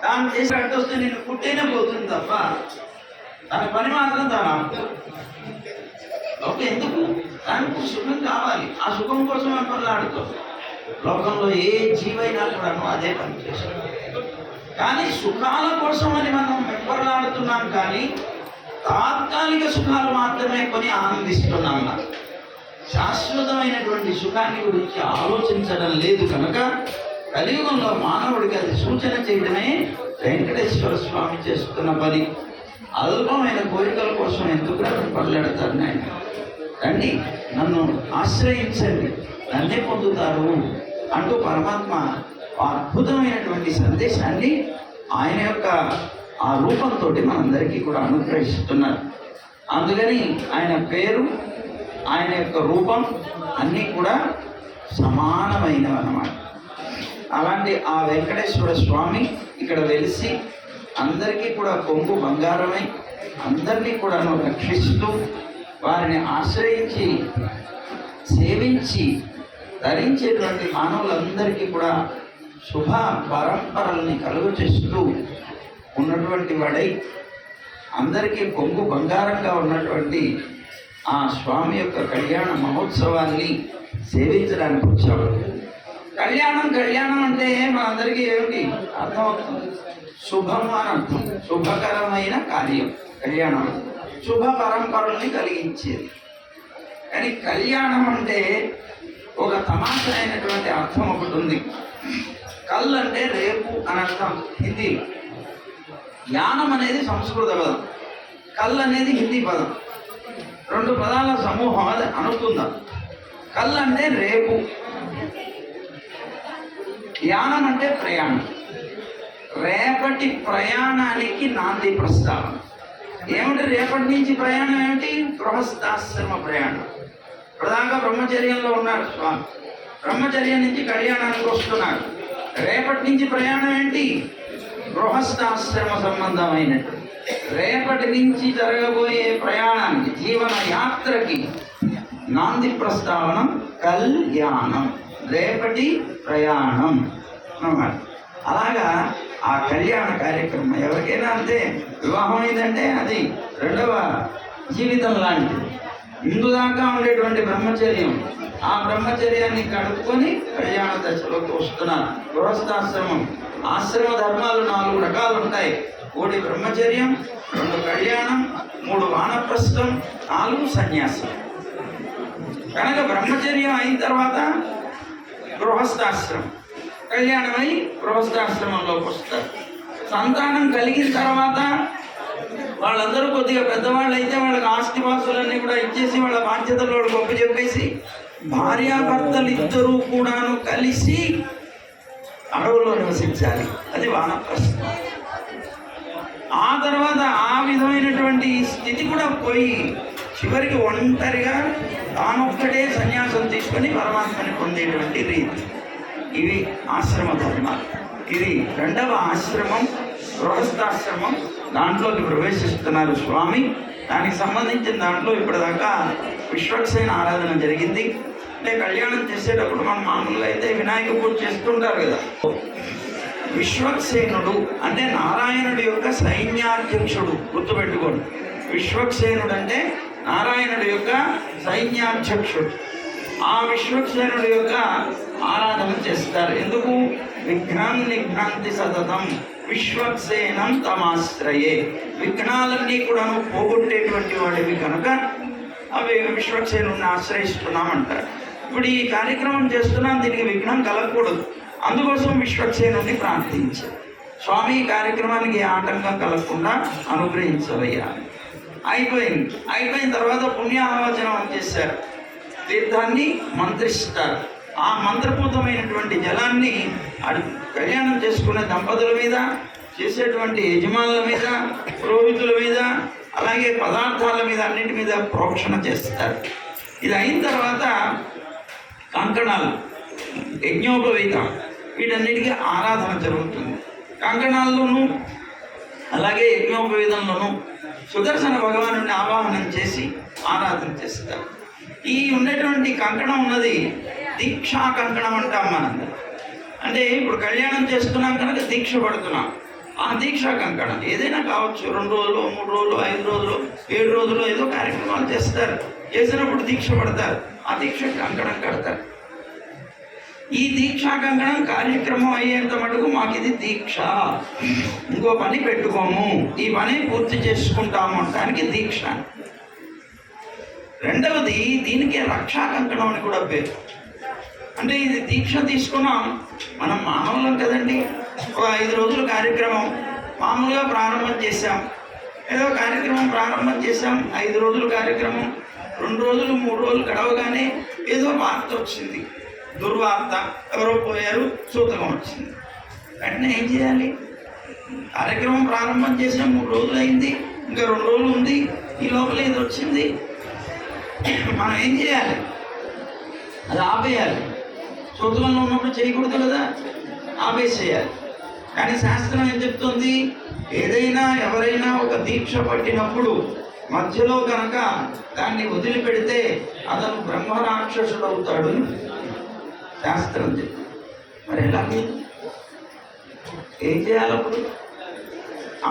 దాన్ని చేసి అడ్డొస్తే నేను కుట్టేనే పోతుంది తప్ప తన పని మాత్రం తాను ఆపుతుంది. లోకం ఎందుకు? దానికి సుఖం కావాలి. ఆ సుఖం కోసం వెంపర్లాడుతాం. లోకంలో ఏ జీవైనా కూడాను అదే పని చేస్తుంది. కానీ సుఖాల కోసం అని మనం వెంపర్లాడుతున్నాం, కానీ తాత్కాలిక సుఖాలు మాత్రమే కొని ఆనందిస్తున్నాం. శాశ్వతమైనటువంటి సుఖాన్ని గురించి ఆలోచించడం లేదు. కనుక కలియుగంలో మానవుడికి అది సూచన చేయడమే వెంకటేశ్వర స్వామి చేస్తున్న పని. అల్పమైన కోరికల కోసం ఎందుకు పడలేడతారు నాయన? రండి, నన్ను ఆశ్రయించండి, నన్నే పొందుతారు అంటూ పరమాత్మ అద్భుతమైనటువంటి సందేశాన్ని ఆయన యొక్క ఆ రూపంతో మనందరికీ కూడా అనుగ్రహిస్తున్నారు. అందుకని ఆయన పేరు, ఆయన యొక్క రూపం అన్నీ కూడా సమానమైనవి అన్నమాట. అలాంటి ఆ వెంకటేశ్వర స్వామి ఇక్కడ వెలిసి అందరికీ కూడా కొంగు బంగారమై అందరినీ కూడా రక్షిస్తూ వారిని ఆశ్రయించి సేవించి ధరించేటువంటి మానవులందరికీ కూడా శుభ పరంపరల్ని కలుగు చేస్తూ ఉన్నటువంటి వాడై అందరికీ కొంగు బంగారంగా ఉన్నటువంటి ఆ స్వామి యొక్క కళ్యాణ మహోత్సవాన్ని సేవించడానికి వచ్చాము. కళ్యాణం అంటే మనందరికీ ఏమిటి అర్థమవుతుంది? శుభం అని అర్థం. శుభకరమైన కార్యం కళ్యాణం, శుభ పరంపరల్ని కలిగించేది. కానీ కళ్యాణం అంటే ఒక తమాషా అయినటువంటి అర్థం ఒకటి ఉంది. కల్ అంటే రేపు అని అర్థం హిందీ. యానం అనేది సంస్కృత పదం, కల్ అనేది హిందీ పదం. రెండు పదాల సమూహం అది అనుకుందాం. కల్ అంటే రేపు, యానం అంటే ప్రయాణం. రేపటి ప్రయాణానికి నాంది ప్రస్తావన. ఏమిటి రేపటి నుంచి ప్రయాణం? ఏమిటి? గృహస్థాశ్రమ ప్రయాణం. ప్రధానంగా బ్రహ్మచర్యంలో ఉన్నారు స్వామి, బ్రహ్మచర్యం నుంచి కళ్యాణానికి వస్తున్నారు. రేపటి నుంచి ప్రయాణం ఏంటి? గృహస్థాశ్రమ సంబంధమైనట్టు. రేపటి నుంచి జరగబోయే ప్రయాణానికి, జీవన యాత్రకి నాంది ప్రస్తావన కళ్యాణం, రేపటి ప్రయాణం అన్నమాట. అలాగా ఆ కళ్యాణ కార్యక్రమం ఎవరికైనా అంతే. వివాహం అయిందంటే అది రెండవ జీవితం లాంటిది. ఇందు దాకా ఉండేటువంటి బ్రహ్మచర్యం, ఆ బ్రహ్మచర్యాన్ని కడుక్కొని కళ్యాణ దశలోకి వస్తున్నారు. గృహస్థాశ్రమం, ఆశ్రమ ధర్మాలు 4 రకాలు ఉంటాయి. 1 బ్రహ్మచర్యం, 2 కళ్యాణం, 3 వానప్రస్థం, 4 సన్యాసం. కనుక బ్రహ్మచర్యం అయిన తర్వాత గృహస్థాశ్రమం, కళ్యాణమై గృహస్థాశ్రమంలోకి వస్తారు. సంతానం కలిగిన తర్వాత వాళ్ళందరూ కొద్దిగా పెద్దవాళ్ళు అయితే వాళ్ళకి ఆస్తిపాస్తులన్నీ కూడా ఇచ్చేసి వాళ్ళ బాధ్యతలు వాళ్ళు గొప్ప చెప్పేసి భార్యాభర్తలు ఇద్దరూ కూడాను కలిసి అడవుల్లో నివసించాలి. అది వానప్రస్థం. ఆ తర్వాత ఆ విధమైనటువంటి స్థితి కూడా పోయి చివరికి ఒంటరిగా తానొక్కడే సన్యాసం తీసుకొని పరమాత్మని పొందేటువంటి రీతి. ఇవి ఆశ్రమ ధర్మాలు. ఇది 2వ ఆశ్రమం, గృహస్థాశ్రమం. దాంట్లోకి ప్రవేశిస్తున్నారు స్వామి. దానికి సంబంధించిన దాంట్లో ఇప్పటిదాకా విశ్వక్సేన ఆరాధన జరిగింది. అంటే కళ్యాణం చేసేటప్పుడు మనం మామూలుగా అయితే వినాయక పూజ చేస్తుంటారు కదా. విశ్వక్సేనుడు అంటే నారాయణుడి యొక్క సైన్యాధ్యక్షుడు. గుర్తుపెట్టుకోండి, విశ్వక్సేనుడు అంటే నారాయణుడి యొక్క సైన్యాధ్యక్షుడు. ఆ విశ్వక్సేనుడి యొక్క ఆరాధన చేస్తారు. ఎందుకు? విఘ్నం నిఘ్నంతి సతతం విశ్వక్సేనం తమాశ్రయే. విఘ్నాలన్నీ కూడా పోగొట్టేటువంటి వాడివి కనుక అవి విశ్వక్సేనుడిని ఆశ్రయిస్తున్నామంటారు. ఇప్పుడు ఈ కార్యక్రమం చేస్తున్నాం, దీనికి విఘ్నం కలగకూడదు. అందుకోసం విశ్వక్సేనుడిని ప్రార్థించారు. స్వామి ఈ కార్యక్రమానికి ఆటంకం కలగకుండా అనుగ్రహించవయ్యా. అయిపోయిన తర్వాత పుణ్యాహవచనం చేశారు. తీర్థాన్ని మంత్రిస్తారు. ఆ మంత్రపూతమైనటువంటి జలాన్ని కళ్యాణం చేసుకునే దంపతుల మీద, చేసేటువంటి యజమానుల మీద, పురోహితుల మీద, అలాగే పదార్థాల మీద, అన్నింటి మీద ప్రోక్షణ చేస్తారు. ఇది అయిన తర్వాత కంకణాలు, యజ్ఞోపవీతం, వీటన్నిటికీ ఆరాధన జరుగుతుంది. కంకణాల్లోనూ అలాగే యజ్ఞోపవీతంలోనూ సుదర్శన భగవానుడిని ఆవాహనం చేసి ఆరాధన చేస్తారు. ఈ ఉండేటువంటి కంకణం ఉన్నది దీక్షా కంకణం అంటాం మనందరం. అంటే ఇప్పుడు కళ్యాణం చేస్తున్నాం కనుక దీక్ష పడుతున్నాం. ఆ దీక్షా కంకణం ఏదైనా కావచ్చు, 2 రోజులు, 3 రోజులు, 5 రోజులు, 7 రోజులు ఏదో కార్యక్రమాలు చేస్తారు. చేసినప్పుడు దీక్ష పడతారు. ఆ దీక్ష కంకణం కడతారు. ఈ దీక్షా కంకణం కార్యక్రమం అయ్యేంత మటుకు మాకు ఇది దీక్ష, ఇంకో పని పెట్టుకోము, ఈ పని పూర్తి చేసుకుంటాము అనడానికి దీక్ష. రెండవది, దీనికి రక్షా కంకణం అని కూడా పేరు. అంటే ఇది దీక్ష తీసుకున్నాం, మనం మానవులం కదండి. ఒక 5 రోజుల కార్యక్రమం మామూలుగా ప్రారంభం చేశాం. ఏదో కార్యక్రమం ప్రారంభం చేశాం, 5 రోజుల కార్యక్రమం 2 రోజులు 3 రోజులు గడవగానే ఏదో వార్త వచ్చింది, దుర్వార్త, ఎవరో పోయారు, సూతకం వచ్చింది. వెంటనే ఏం చేయాలి? కార్యక్రమం ప్రారంభం చేసాం, 3 రోజులు అయింది, ఇంకా 2 రోజులు ఉంది, ఈ లోపల ఇది వచ్చింది. మనం ఏం చేయాలి? అది ఆపేయాలి. సూతకంలో ఉన్నప్పుడు చేయకూడదు కదా, ఆపేసేయాలి. కానీ శాస్త్రం ఏం చెప్తుంది? ఏదైనా ఎవరైనా ఒక దీక్ష పట్టినప్పుడు మధ్యలో కనుక దాన్ని వదిలిపెడితే అతను బ్రహ్మరాక్షసుడు అవుతాడు శాస్త్రం చెప్పి. మరి ఎలాగే ఏం చేయాలప్పుడు?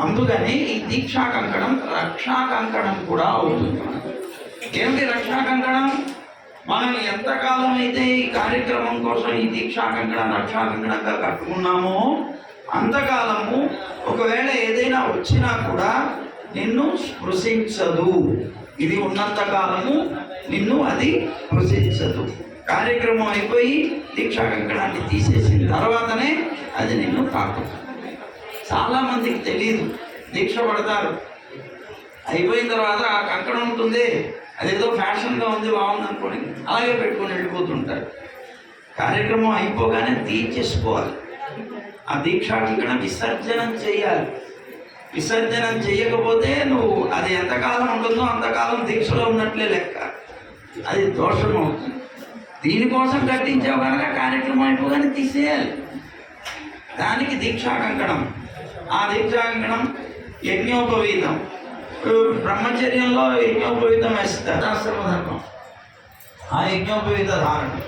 అందుకని ఈ దీక్షా కంకణం రక్షా కంకణం కూడా అవుతుంది. ఏమిటి రక్షా కంకణం? మనం ఎంతకాలం అయితే ఈ కార్యక్రమం కోసం ఈ దీక్షా కంకణం రక్షా కంకణంగా కట్టుకున్నామో అంతకాలము ఒకవేళ ఏదైనా వచ్చినా కూడా నిన్ను స్పృశించదు. ఇది ఉన్నంత కాలము నిన్ను అది స్పృశించదు. కార్యక్రమం అయిపోయి దీక్షా కంకణాన్ని తీసేసిన తర్వాతనే అది నిన్ను తాకుతుంది. చాలామందికి తెలియదు, దీక్ష పడతారు, అయిపోయిన తర్వాత ఆ కంకణం ఉంటుంది, అదేదో ఫ్యాషన్గా ఉంది, బాగుంది అనుకోని అలాగే పెట్టుకొని వెళ్ళిపోతుంటారు. కార్యక్రమం అయిపోగానే తీర్చేసుకోవాలి. ఆ దీక్షా కంకణం విసర్జనం చేయాలి. విసర్జనం చేయకపోతే నువ్వు అది ఎంతకాలం ఉంటుందో అంతకాలం దీక్షలో ఉన్నట్లే లెక్క. అది దోషం అవుతుంది. దీనికోసం కట్టించావు కనుక కార్యక్రమం అయిపోగానే తీసేయాలి. దానికి దీక్షా కంకణం. ఆ దీక్షా కంకణం యజ్ఞోపవీతం. బ్రహ్మచర్యంలో యజ్ఞోపవీతం వేస్తారు, ఆశ్రమ ధర్మం. ఆ యజ్ఞోపవీత ధారణం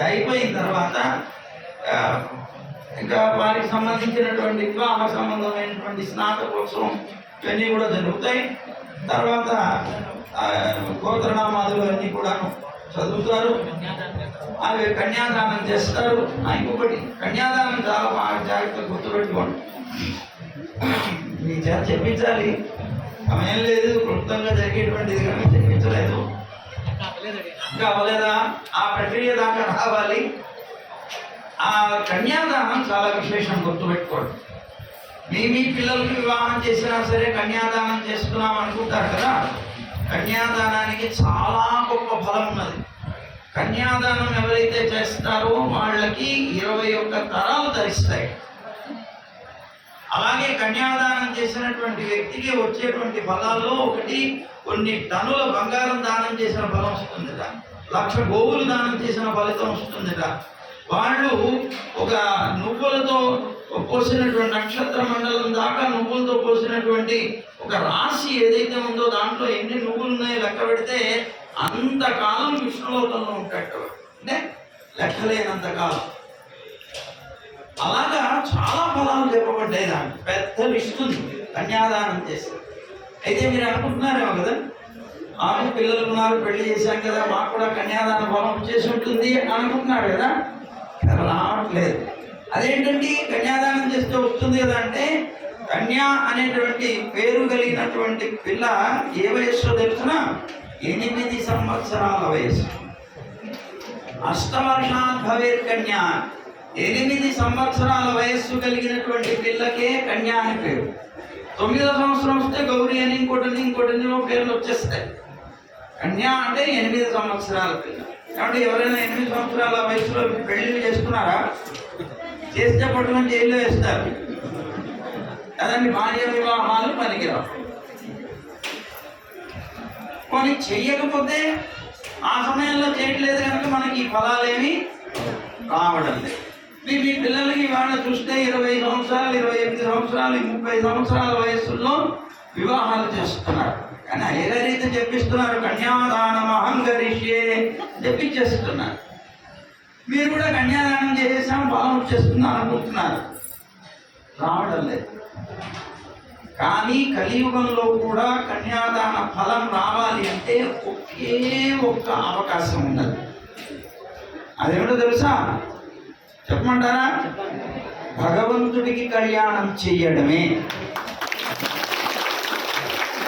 అయిపోయిన తర్వాత ఇంకా వారికి సంబంధించినటువంటి వివాహ సంబంధమైనటువంటి స్నాతకోత్సవం ఇవన్నీ కూడా జరుగుతాయి. తర్వాత గోత్రనామాదులు అన్నీ కూడా చదువుతారు. అవి కన్యాదానం చేస్తారు. ఇంకొకటి కన్యాదానం చాలా బాగా జాగ్రత్తగా గుర్తుపెట్టుకోండి. మీ చేత చెప్పించాలి, సమయం లేదు, క్లుప్తంగా జరిగేటువంటిది కానీ చెప్పించలేదు. ఇంకా అవ్వలేదా? ఆ ప్రక్రియ దాకా రావాలి. ఆ కన్యాదానం చాలా విశేషం, గుర్తుపెట్టుకోండి. మీ పిల్లలకి వివాహం చేసినా సరే కన్యాదానం చేసుకున్నాం అనుకుంటారు కదా. కన్యాదానానికి చాలా గొప్ప ఫలం ఉన్నది. కన్యాదానం ఎవరైతే చేస్తారో వాళ్ళకి 21 తరాలు ధరిస్తాయి. అలాగే కన్యాదానం చేసినటువంటి వ్యక్తికి వచ్చేటువంటి ఫలాల్లో ఒకటి, కొన్ని టన్నుల బంగారం దానం చేసిన ఫలం వస్తుందిట, 1,00,000 గోవులు దానం చేసిన ఫలితం వస్తుందిట. వాళ్ళు ఒక నువ్వులతో పోసినటువంటి నక్షత్ర మండలం దాకా నువ్వులతో పోసినటువంటి ఒక రాశి ఏదైతే ఉందో దాంట్లో ఎన్ని నువ్వులు ఉన్నాయో లెక్క పెడితే అంతకాలం విష్ణులోకంలో ఉంటాడు. అంటే లెక్కలేనంత కాలం. అలాగా చాలా ఫలాలు చెప్పబడ్డాయి. దాంట్లో పెద్ద లిస్ట్ ఉంది కన్యాదానం చేసి. అయితే మీరు అనుకుంటున్నారేమో కదా, మాకు పిల్లలు ఉన్నారు, పెళ్లి చేశాం కదా, మాకు కూడా కన్యాదాన ఫలం వచ్చేసి ఉంటుంది అనుకుంటున్నాడు కదా. రావట్లేదు. అదేంటండి కన్యాదానం చేస్తే వస్తుంది కదా అంటే, కన్యా అనేటువంటి పేరు కలిగినటువంటి పిల్ల ఏ వయస్సులో తెలుసిన? 8 సంవత్సరాల వయస్సు. అష్టవర్షాత్ భవేత్ కన్యా. 8 సంవత్సరాల వయస్సు కలిగినటువంటి పిల్లకే కన్యా అని పేరు. 9వ సంవత్సరం వస్తే గౌరీ అని ఇంకోటి పేర్లు వచ్చేస్తాయి. కన్యా అంటే 8 సంవత్సరాల పిల్ల. కాబట్టి ఎవరైనా 8 సంవత్సరాల వయసులో పెళ్లి చేసుకున్నారా? చేస్తే పట్టుకొని జైల్లో వేస్తారు కదండి. బాల్య వివాహాలు పనికిరావు. కొన్ని చెయ్యకపోతే ఆ సమయంలో చేయట్లేదు కనుక మనకి ఈ ఫలాలేమి రావడం లేదు. మీ పిల్లలకి వాళ్ళ చూస్తే 20 సంవత్సరాలు, 28 సంవత్సరాలు, 30 సంవత్సరాల వయస్సులో వివాహాలు చేస్తున్నారు. కానీ అయ్యగారైతే చెప్పిస్తున్నారు, కన్యాదానం అహంకరిష్యే చెప్పించేస్తున్నారు. మీరు కూడా కన్యాదానం చేసేసాం ఫలం వచ్చేస్తుందా అనుకుంటున్నారు. రావడం లేదు. కానీ కలియుగంలో కూడా కన్యాదాన ఫలం రావాలి అంటే ఒకే ఒక్క అవకాశం ఉన్నది. అదేమిటో తెలుసా? చెప్పమంటారా? భగవంతుడికి కళ్యాణం చెయ్యడమే.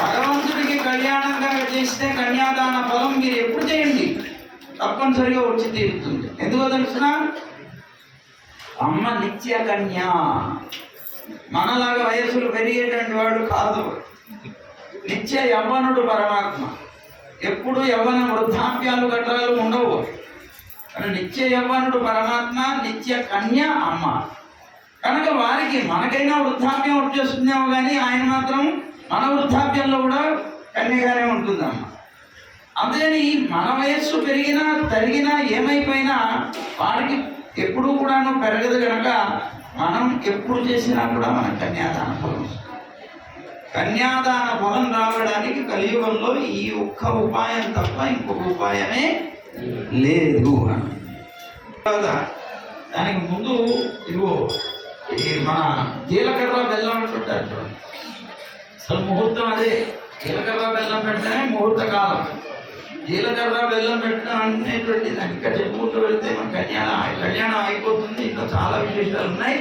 భగవంతుడికి కళ్యాణంగా చేస్తే కన్యాదాన ఫలం మీరు ఎప్పుడు చేయండి తప్పనిసరిగా వచ్చి తీరుతుంది. ఎందుకో తెలుసునా? అమ్మ నిత్య కన్యా. మనలాగా వయస్సులు పెరిగేటువంటి వాడు కాదు. నిత్య యవ్వనుడు పరమాత్మ. ఎప్పుడు యవ్వన వృద్ధాప్యాలు గట్రాలు ఉండవు. నిత్య యవ్వనుడు పరమాత్మ, నిత్య కన్య అమ్మ. కనుక వారికి మనకైనా వృద్ధాప్యం వచ్చేస్తుందేమో కానీ ఆయన మాత్రం మన వృద్ధాప్యంలో కూడా కన్యగానే ఉంటుందమ్మ. అందుకని మన వయస్సు పెరిగినా తరిగినా ఏమైపోయినా వారికి ఎప్పుడూ కూడాను పెరగదు కనుక మనం ఎప్పుడు చేసినా కూడా మన కన్యాదాన ఫలం. కన్యాదాన ఫలం రావడానికి కలియుగంలో ఈ ఒక్క ఉపాయం తప్ప ఇంకొక ఉపాయమే లేదు అని. దానికి ముందు ఇదిగో ఈ మన జీలకర్ర బెల్లం అంటుంటారు చూడండి. అసలు ముహూర్తం అదే. జీలకర్ర బెల్లం పెట్టడమే ముహూర్త కాలం. జీలకర్ర బెల్లం పెట్టడం అనేటువంటి ఇంకా చెప్పుకుంటూ వెళ్తే మన కళ్యాణం అయిపోతుంది. ఇంకా చాలా విశేషాలు ఉన్నాయి.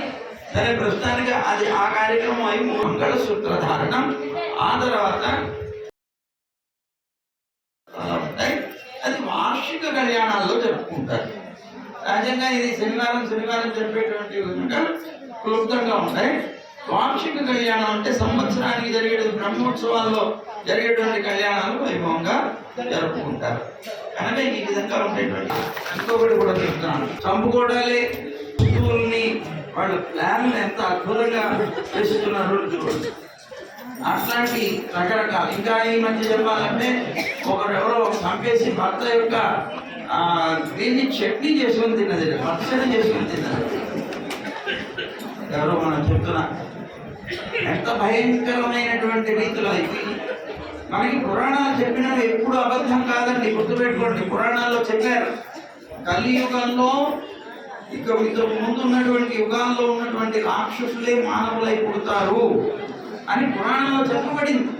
సరే, ప్రస్తుతానికి అది ఆ కార్యక్రమం అయి మంగళసూత్ర ధారణం, ఆ తర్వాత ఉంటాయి. అది వార్షిక కళ్యాణాల్లో జరుపుకుంటారు. సహజంగా ఇది శనివారం జరిపేటువంటి విధంగా క్లుప్తంగా ఉంటాయి. వార్షిక కళ్యాణం అంటే సంవత్సరానికి జరిగే బ్రహ్మోత్సవాల్లో జరిగేటువంటి కళ్యాణాలు వైభవంగా జరుపుకుంటారు. కనుక ఈ విధంగా ఉండేటువంటి ఇంకొకటి కూడా చెప్తున్నాను. చంపుకోవడాలే హిందువుల్ని వాళ్ళ ప్లాన్లు ఎంత అద్భుతంగా చేస్తున్నారో చూడండి. అట్లాంటి రకరకాల ఇంకా ఈ మధ్య చెప్పాలంటే ఒకరెవరో చంపేసి భర్త యొక్క దీన్ని చట్నీ చేసుకొని తిన్నది, పచ్చడి చేసుకొని తిన్నది. ఎవరో మనం చెప్తున్నా. ఎంత భయంకరమైనటువంటి రీతిలో అయిపోయి మనకి పురాణాలు చెప్పినవి ఎప్పుడు అబద్ధం కాదండి, గుర్తుపెట్టుకోండి. పురాణాల్లో చెప్పారు కలియుగంలో ఇక ఇంతకు ముందు ఉన్నటువంటి యుగాల్లో ఉన్నటువంటి రాక్షసులే మానవులై పుడతారు అని పురాణంలో చెప్పబడింది.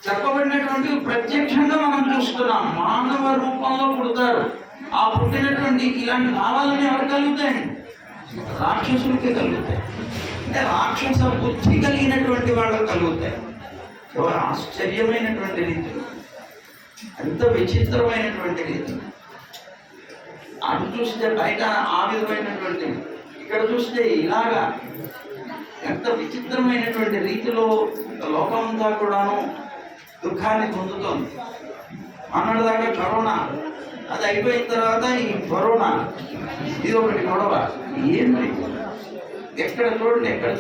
చెప్పబడినటువంటి ప్రత్యక్షంగా మనం చూస్తున్నాం. మానవ రూపంలో పుడతారు. ఆ పుట్టినటువంటి ఇలాంటి భావాలని ఎవరు కలుగుతాయండి? రాక్షసులకే కలుగుతాయి. అంటే రాక్షస బుద్ధి కలిగినటువంటి వాళ్ళకు కలుగుతాయి. ఎవరు ఆశ్చర్యమైనటువంటి రీతిలో, ఎంత విచిత్రమైనటువంటి రీతిలో. అటు చూస్తే బయట ఆ విధమైనటువంటి, ఇక్కడ చూస్తే ఇలాగా ఎంత విచిత్రమైనటువంటి రీతిలో లోకమంతా కూడాను దుఃఖాన్ని పొందుతోంది. మొన్నటిదాకా కరోనా, అది అయిపోయిన తర్వాత ఈ కరోనా, ఇది ఒకటి గొడవ. ఏంటి ఎక్కడ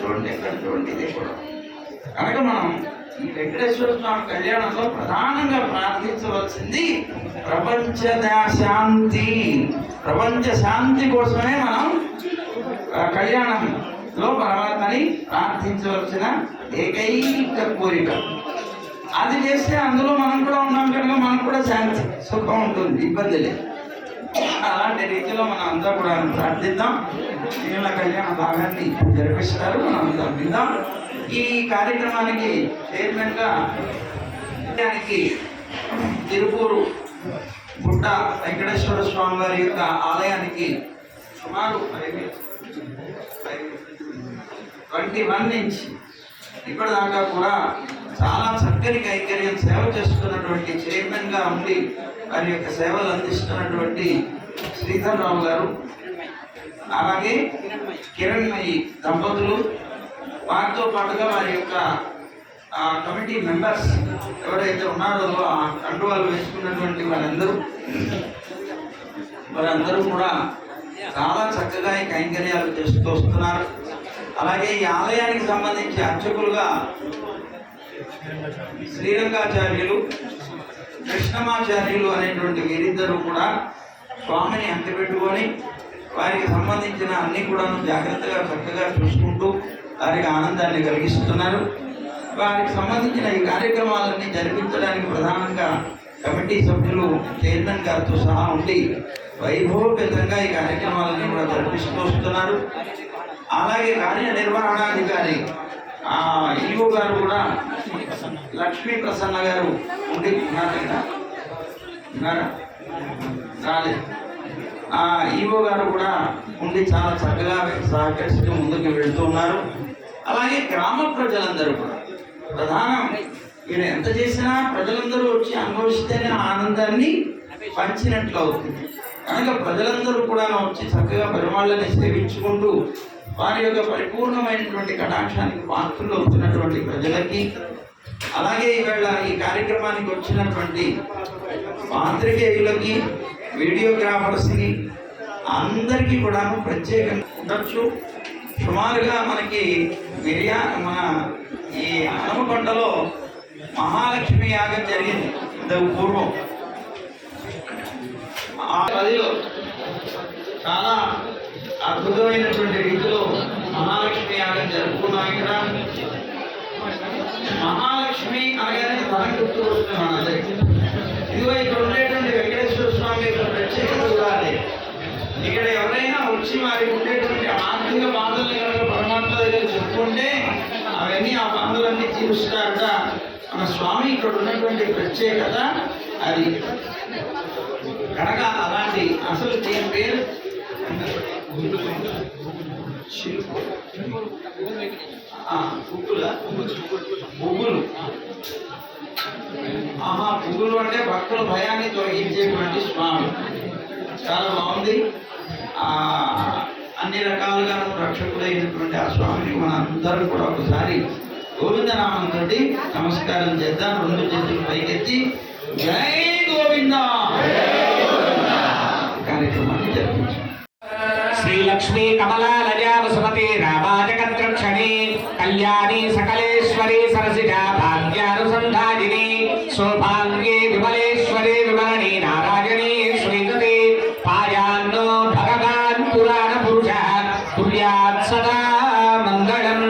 చూడండి ఇది గొడవ. కనుక మనం ఈ వెంకటేశ్వర స్వామి కళ్యాణంలో ప్రధానంగా ప్రార్థించవలసింది ప్రపంచ శాంతి కోసమే మనం కళ్యాణంలో పరమాత్మని ప్రార్థించవలసిన ఏకైక కోరిక. అది చేస్తే అందులో మనం కూడా ఉన్నాం కనుక మనకు కూడా శాంతి సుఖం ఉంటుంది, ఇబ్బంది లేదు. అలాంటి రీతిలో మనం అంతా కూడా ప్రార్థిద్దాం. మిగిలిన కళ్యాణ భాగాన్ని జరిపిస్తారు, మనం అంతా విందాం. ఈ కార్యక్రమానికి చైర్మన్గా తిరుపూరు గుట్ట వెంకటేశ్వర స్వామి వారి యొక్క ఆలయానికి సుమారు 21 నుంచి ఇప్పటిదాకా కూడా చాలా చక్కని కైంకర్యం సేవ చేస్తున్నటువంటి చైర్మన్గా ఉండి వారి యొక్క సేవలు అందిస్తున్నటువంటి శ్రీధర్ రావు గారు, అలాగే కిరణ్మయి దంపతులు, వారితో పాటుగా వారి యొక్క కమిటీ మెంబర్స్ ఎవరైతే ఉన్నారో ఆ కండువాలు వేసుకున్నటువంటి వారందరూ కూడా చాలా చక్కగా ఈ కైంకర్యాలు చేస్తూ వస్తున్నారు. అలాగే ఈ ఆలయానికి సంబంధించి అర్చకులుగా శ్రీరంగాచార్యులు, కృష్ణమాచార్యులు అనేటువంటి వీరిద్దరూ కూడా స్వామిని అంటిపెట్టుకొని వారికి సంబంధించిన అన్ని కూడా జాగ్రత్తగా చక్కగా చూసుకుంటూ వారికి ఆనందాన్ని కలిగిస్తున్నారు. వారికి సంబంధించిన ఈ కార్యక్రమాలన్నీ జరిపించడానికి ప్రధానంగా కమిటీ సభ్యులు చైర్మన్ గారితో సహా ఉండి వైభవపేతంగా ఈ కార్యక్రమాలన్నీ కూడా జరిపిస్తూ వస్తున్నారు. అలాగే కార్యనిర్వహణాధికారి ఈవో గారు కూడా లక్ష్మీ ప్రసన్న గారు ఉండి ఉన్నారా? రాలేదు. ఈవో గారు కూడా ఉండి చాలా చక్కగా సహకరిస్తూ ముందుకు వెళ్తున్నారు. అలాగే గ్రామ ప్రజలందరూ కూడా ప్రధానం, ఈయన ఎంత చేసినా ప్రజలందరూ వచ్చి అనుభవిస్తేనే ఆనందాన్ని పంచినట్లు అవుతుంది. కనుక ప్రజలందరూ కూడా వచ్చి చక్కగా పెరుమాళ్ళని సేవించుకుంటూ వారి యొక్క పరిపూర్ణమైనటువంటి కటాక్షానికి పాత్రలు అవుతున్నటువంటి ప్రజలకి, అలాగే ఈవేళ ఈ కార్యక్రమానికి వచ్చినటువంటి పాత్రికేయులకి, వీడియోగ్రాఫర్స్కి అందరికీ కూడా ప్రత్యేకంగా ఉండొచ్చు. సుమారుగా మనకి మన ఈ హనుమకొండలో మహాలక్ష్మి యాగం జరిగింది ఇంతకు పూర్వం. ఆ గదిలో చాలా అద్భుతమైనటువంటి రీతిలో మహాలక్ష్మి యాగం జరుపుకున్నాం. ఇక్కడ మహాలక్ష్మి అనగానే తనకు గుర్తు వస్తుంది మనందరికీ. ఇదిగో ఇక్కడ ఉండేటువంటి వెంకటేశ్వర స్వామి యొక్క ప్రత్యేకత కూడా అదే. ఇక్కడ ఎవరైనా వచ్చి వారికి ఉండేటువంటి ఆర్థిక బాధల్ని కనుక పరమాత్మ దగ్గర చెప్పుకుంటే అవన్నీ ఆ బాధలన్నీ తీరుస్తారట. మన స్వామి ఇక్కడ ఉన్నటువంటి ప్రత్యేకత అది. కనుక అలాంటి అసలు దీని పేరు పువ్వులు. పువ్వులు అంటే భక్తుల భయాన్ని తొలగించేటువంటి స్వామి. చాలా బాగుంది. అన్ని రకాలుగా రక్షకుడైనటువంటి ఆ స్వామిని మన అందరూ కూడా ఒకసారి గోవిందనామంతో నమస్కారం చేద్దాం. 2 చేతులు పైకెత్తి జై గోవింద కార్యక్రమాన్ని జరిపించాం. శ్రీలక్ష్మీ కమలాలయ వసుమతి రామాజగద్రక్షణి కళ్యాణి సకలేశ్వరి సరసిజా భాగ్యానుసంధాజిని సౌభాగ్యే విమలేశ్వరి విమరణి నారాయణి శ్రీగతి పాయాన్నో భగవాన్ పురాణ పురుష తుల్యాత్ సదా మంగళం.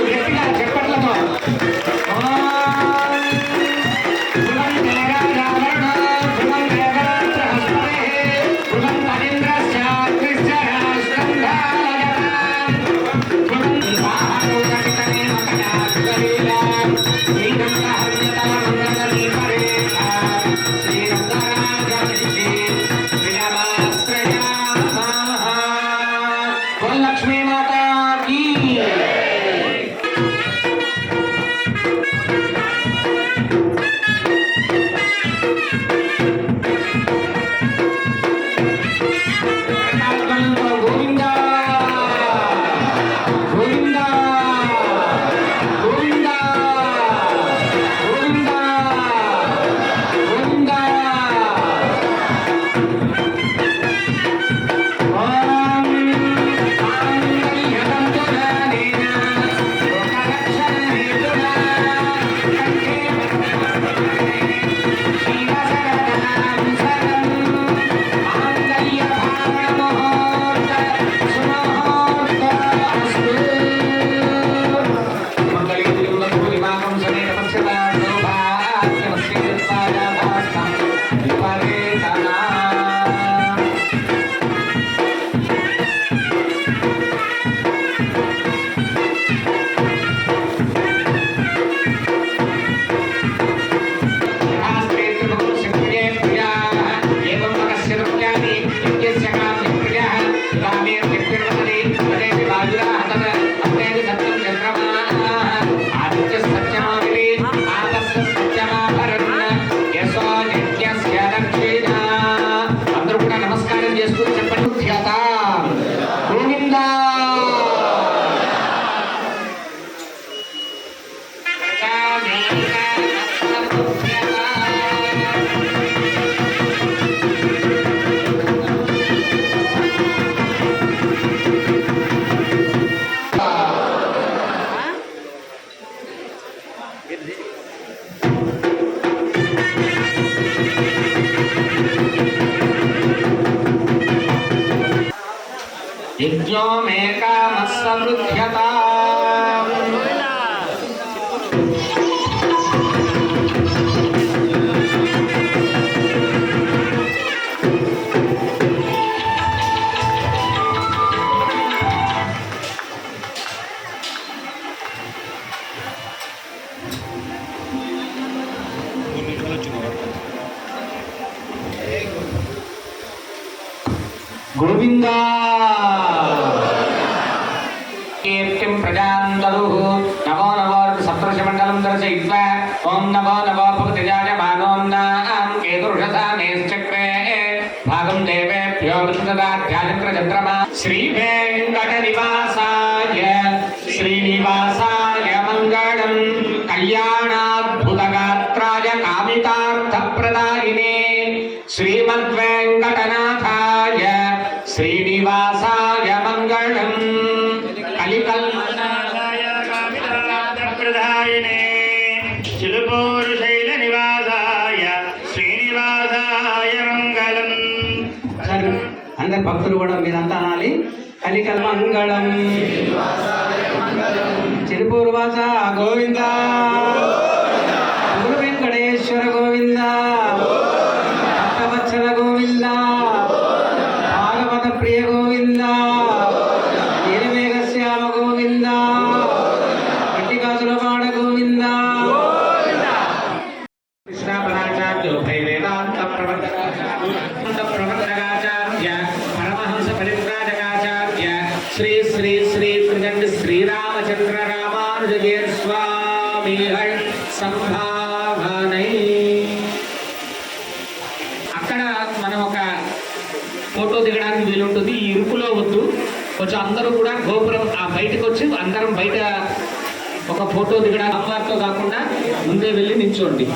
గట్టిగా చెప్పట్లతో लक्ष्मी माता की गोविंदा गोविंदा गोविंदा गोविंदा गोविंदा అందరూ కూడా నమస్కారం చేసుకుని చెప్పండి గోవిందా यज्ञो मे कामः समृद्ध्यताम् गोविंदा कीर्तिं प्रजान्तरुः नमो नमो सप्तर्षिमण्डलं दर्शयित्वा ॐ नमो नमो भगवति जायमानोन्नां केतुर्षसामेश्चक्रे भागं देवेभ्यो वृन्ददाध्याचक्रचन्द्रमा श्रीवेङ्कटनिवासाय श्रीनिवासाय मङ्गलं कल्याणाद्भुतगात्राय कामितार्थप्रदायिने श्रीमद्वेङ्कटनाथाय श्रीनिवासाय मङ्गलं कलिकल्मषाय कामितार्थप्रदायिने चिलुपूरुशैलनिवासाय श्रीनिवासाय मङ्गलम् అందరు భక్తులు కూడా మీరంతా అనాలి. కలికల మంగళం చిరుపూర్వాస గోవింద, గురు వెంకటేశ్వర గోవింద, భక్తవత్సల గోవింద, భాగవత ప్రియ గోవింద, నీలమేఘశ్యామ గోవింద, పట్టికాసులవాడ గోవింద. కృష్ణాపరాచార్య వేదాంత ప్రవర్తకాచార్య పరమహంస పరివ్రాజకాచార్య శ్రీ శ్రీ శ్రీ త్రిదండి శ్రీరామచంద్ర రామానుజగేర్ స్వామిகள் సంభావనై. అక్కడ మనం ఒక ఫోటో దిగడానికి వీలుంటుంది. ఈ ఇరుకులో వద్దు, కొంచెం అందరూ కూడా గోపురం బయటకు వచ్చి అందరం బయట ఒక ఫోటో దిగడానికి అమ్మవారితో కాకుండా ముందే వెళ్ళి నిల్చోండి.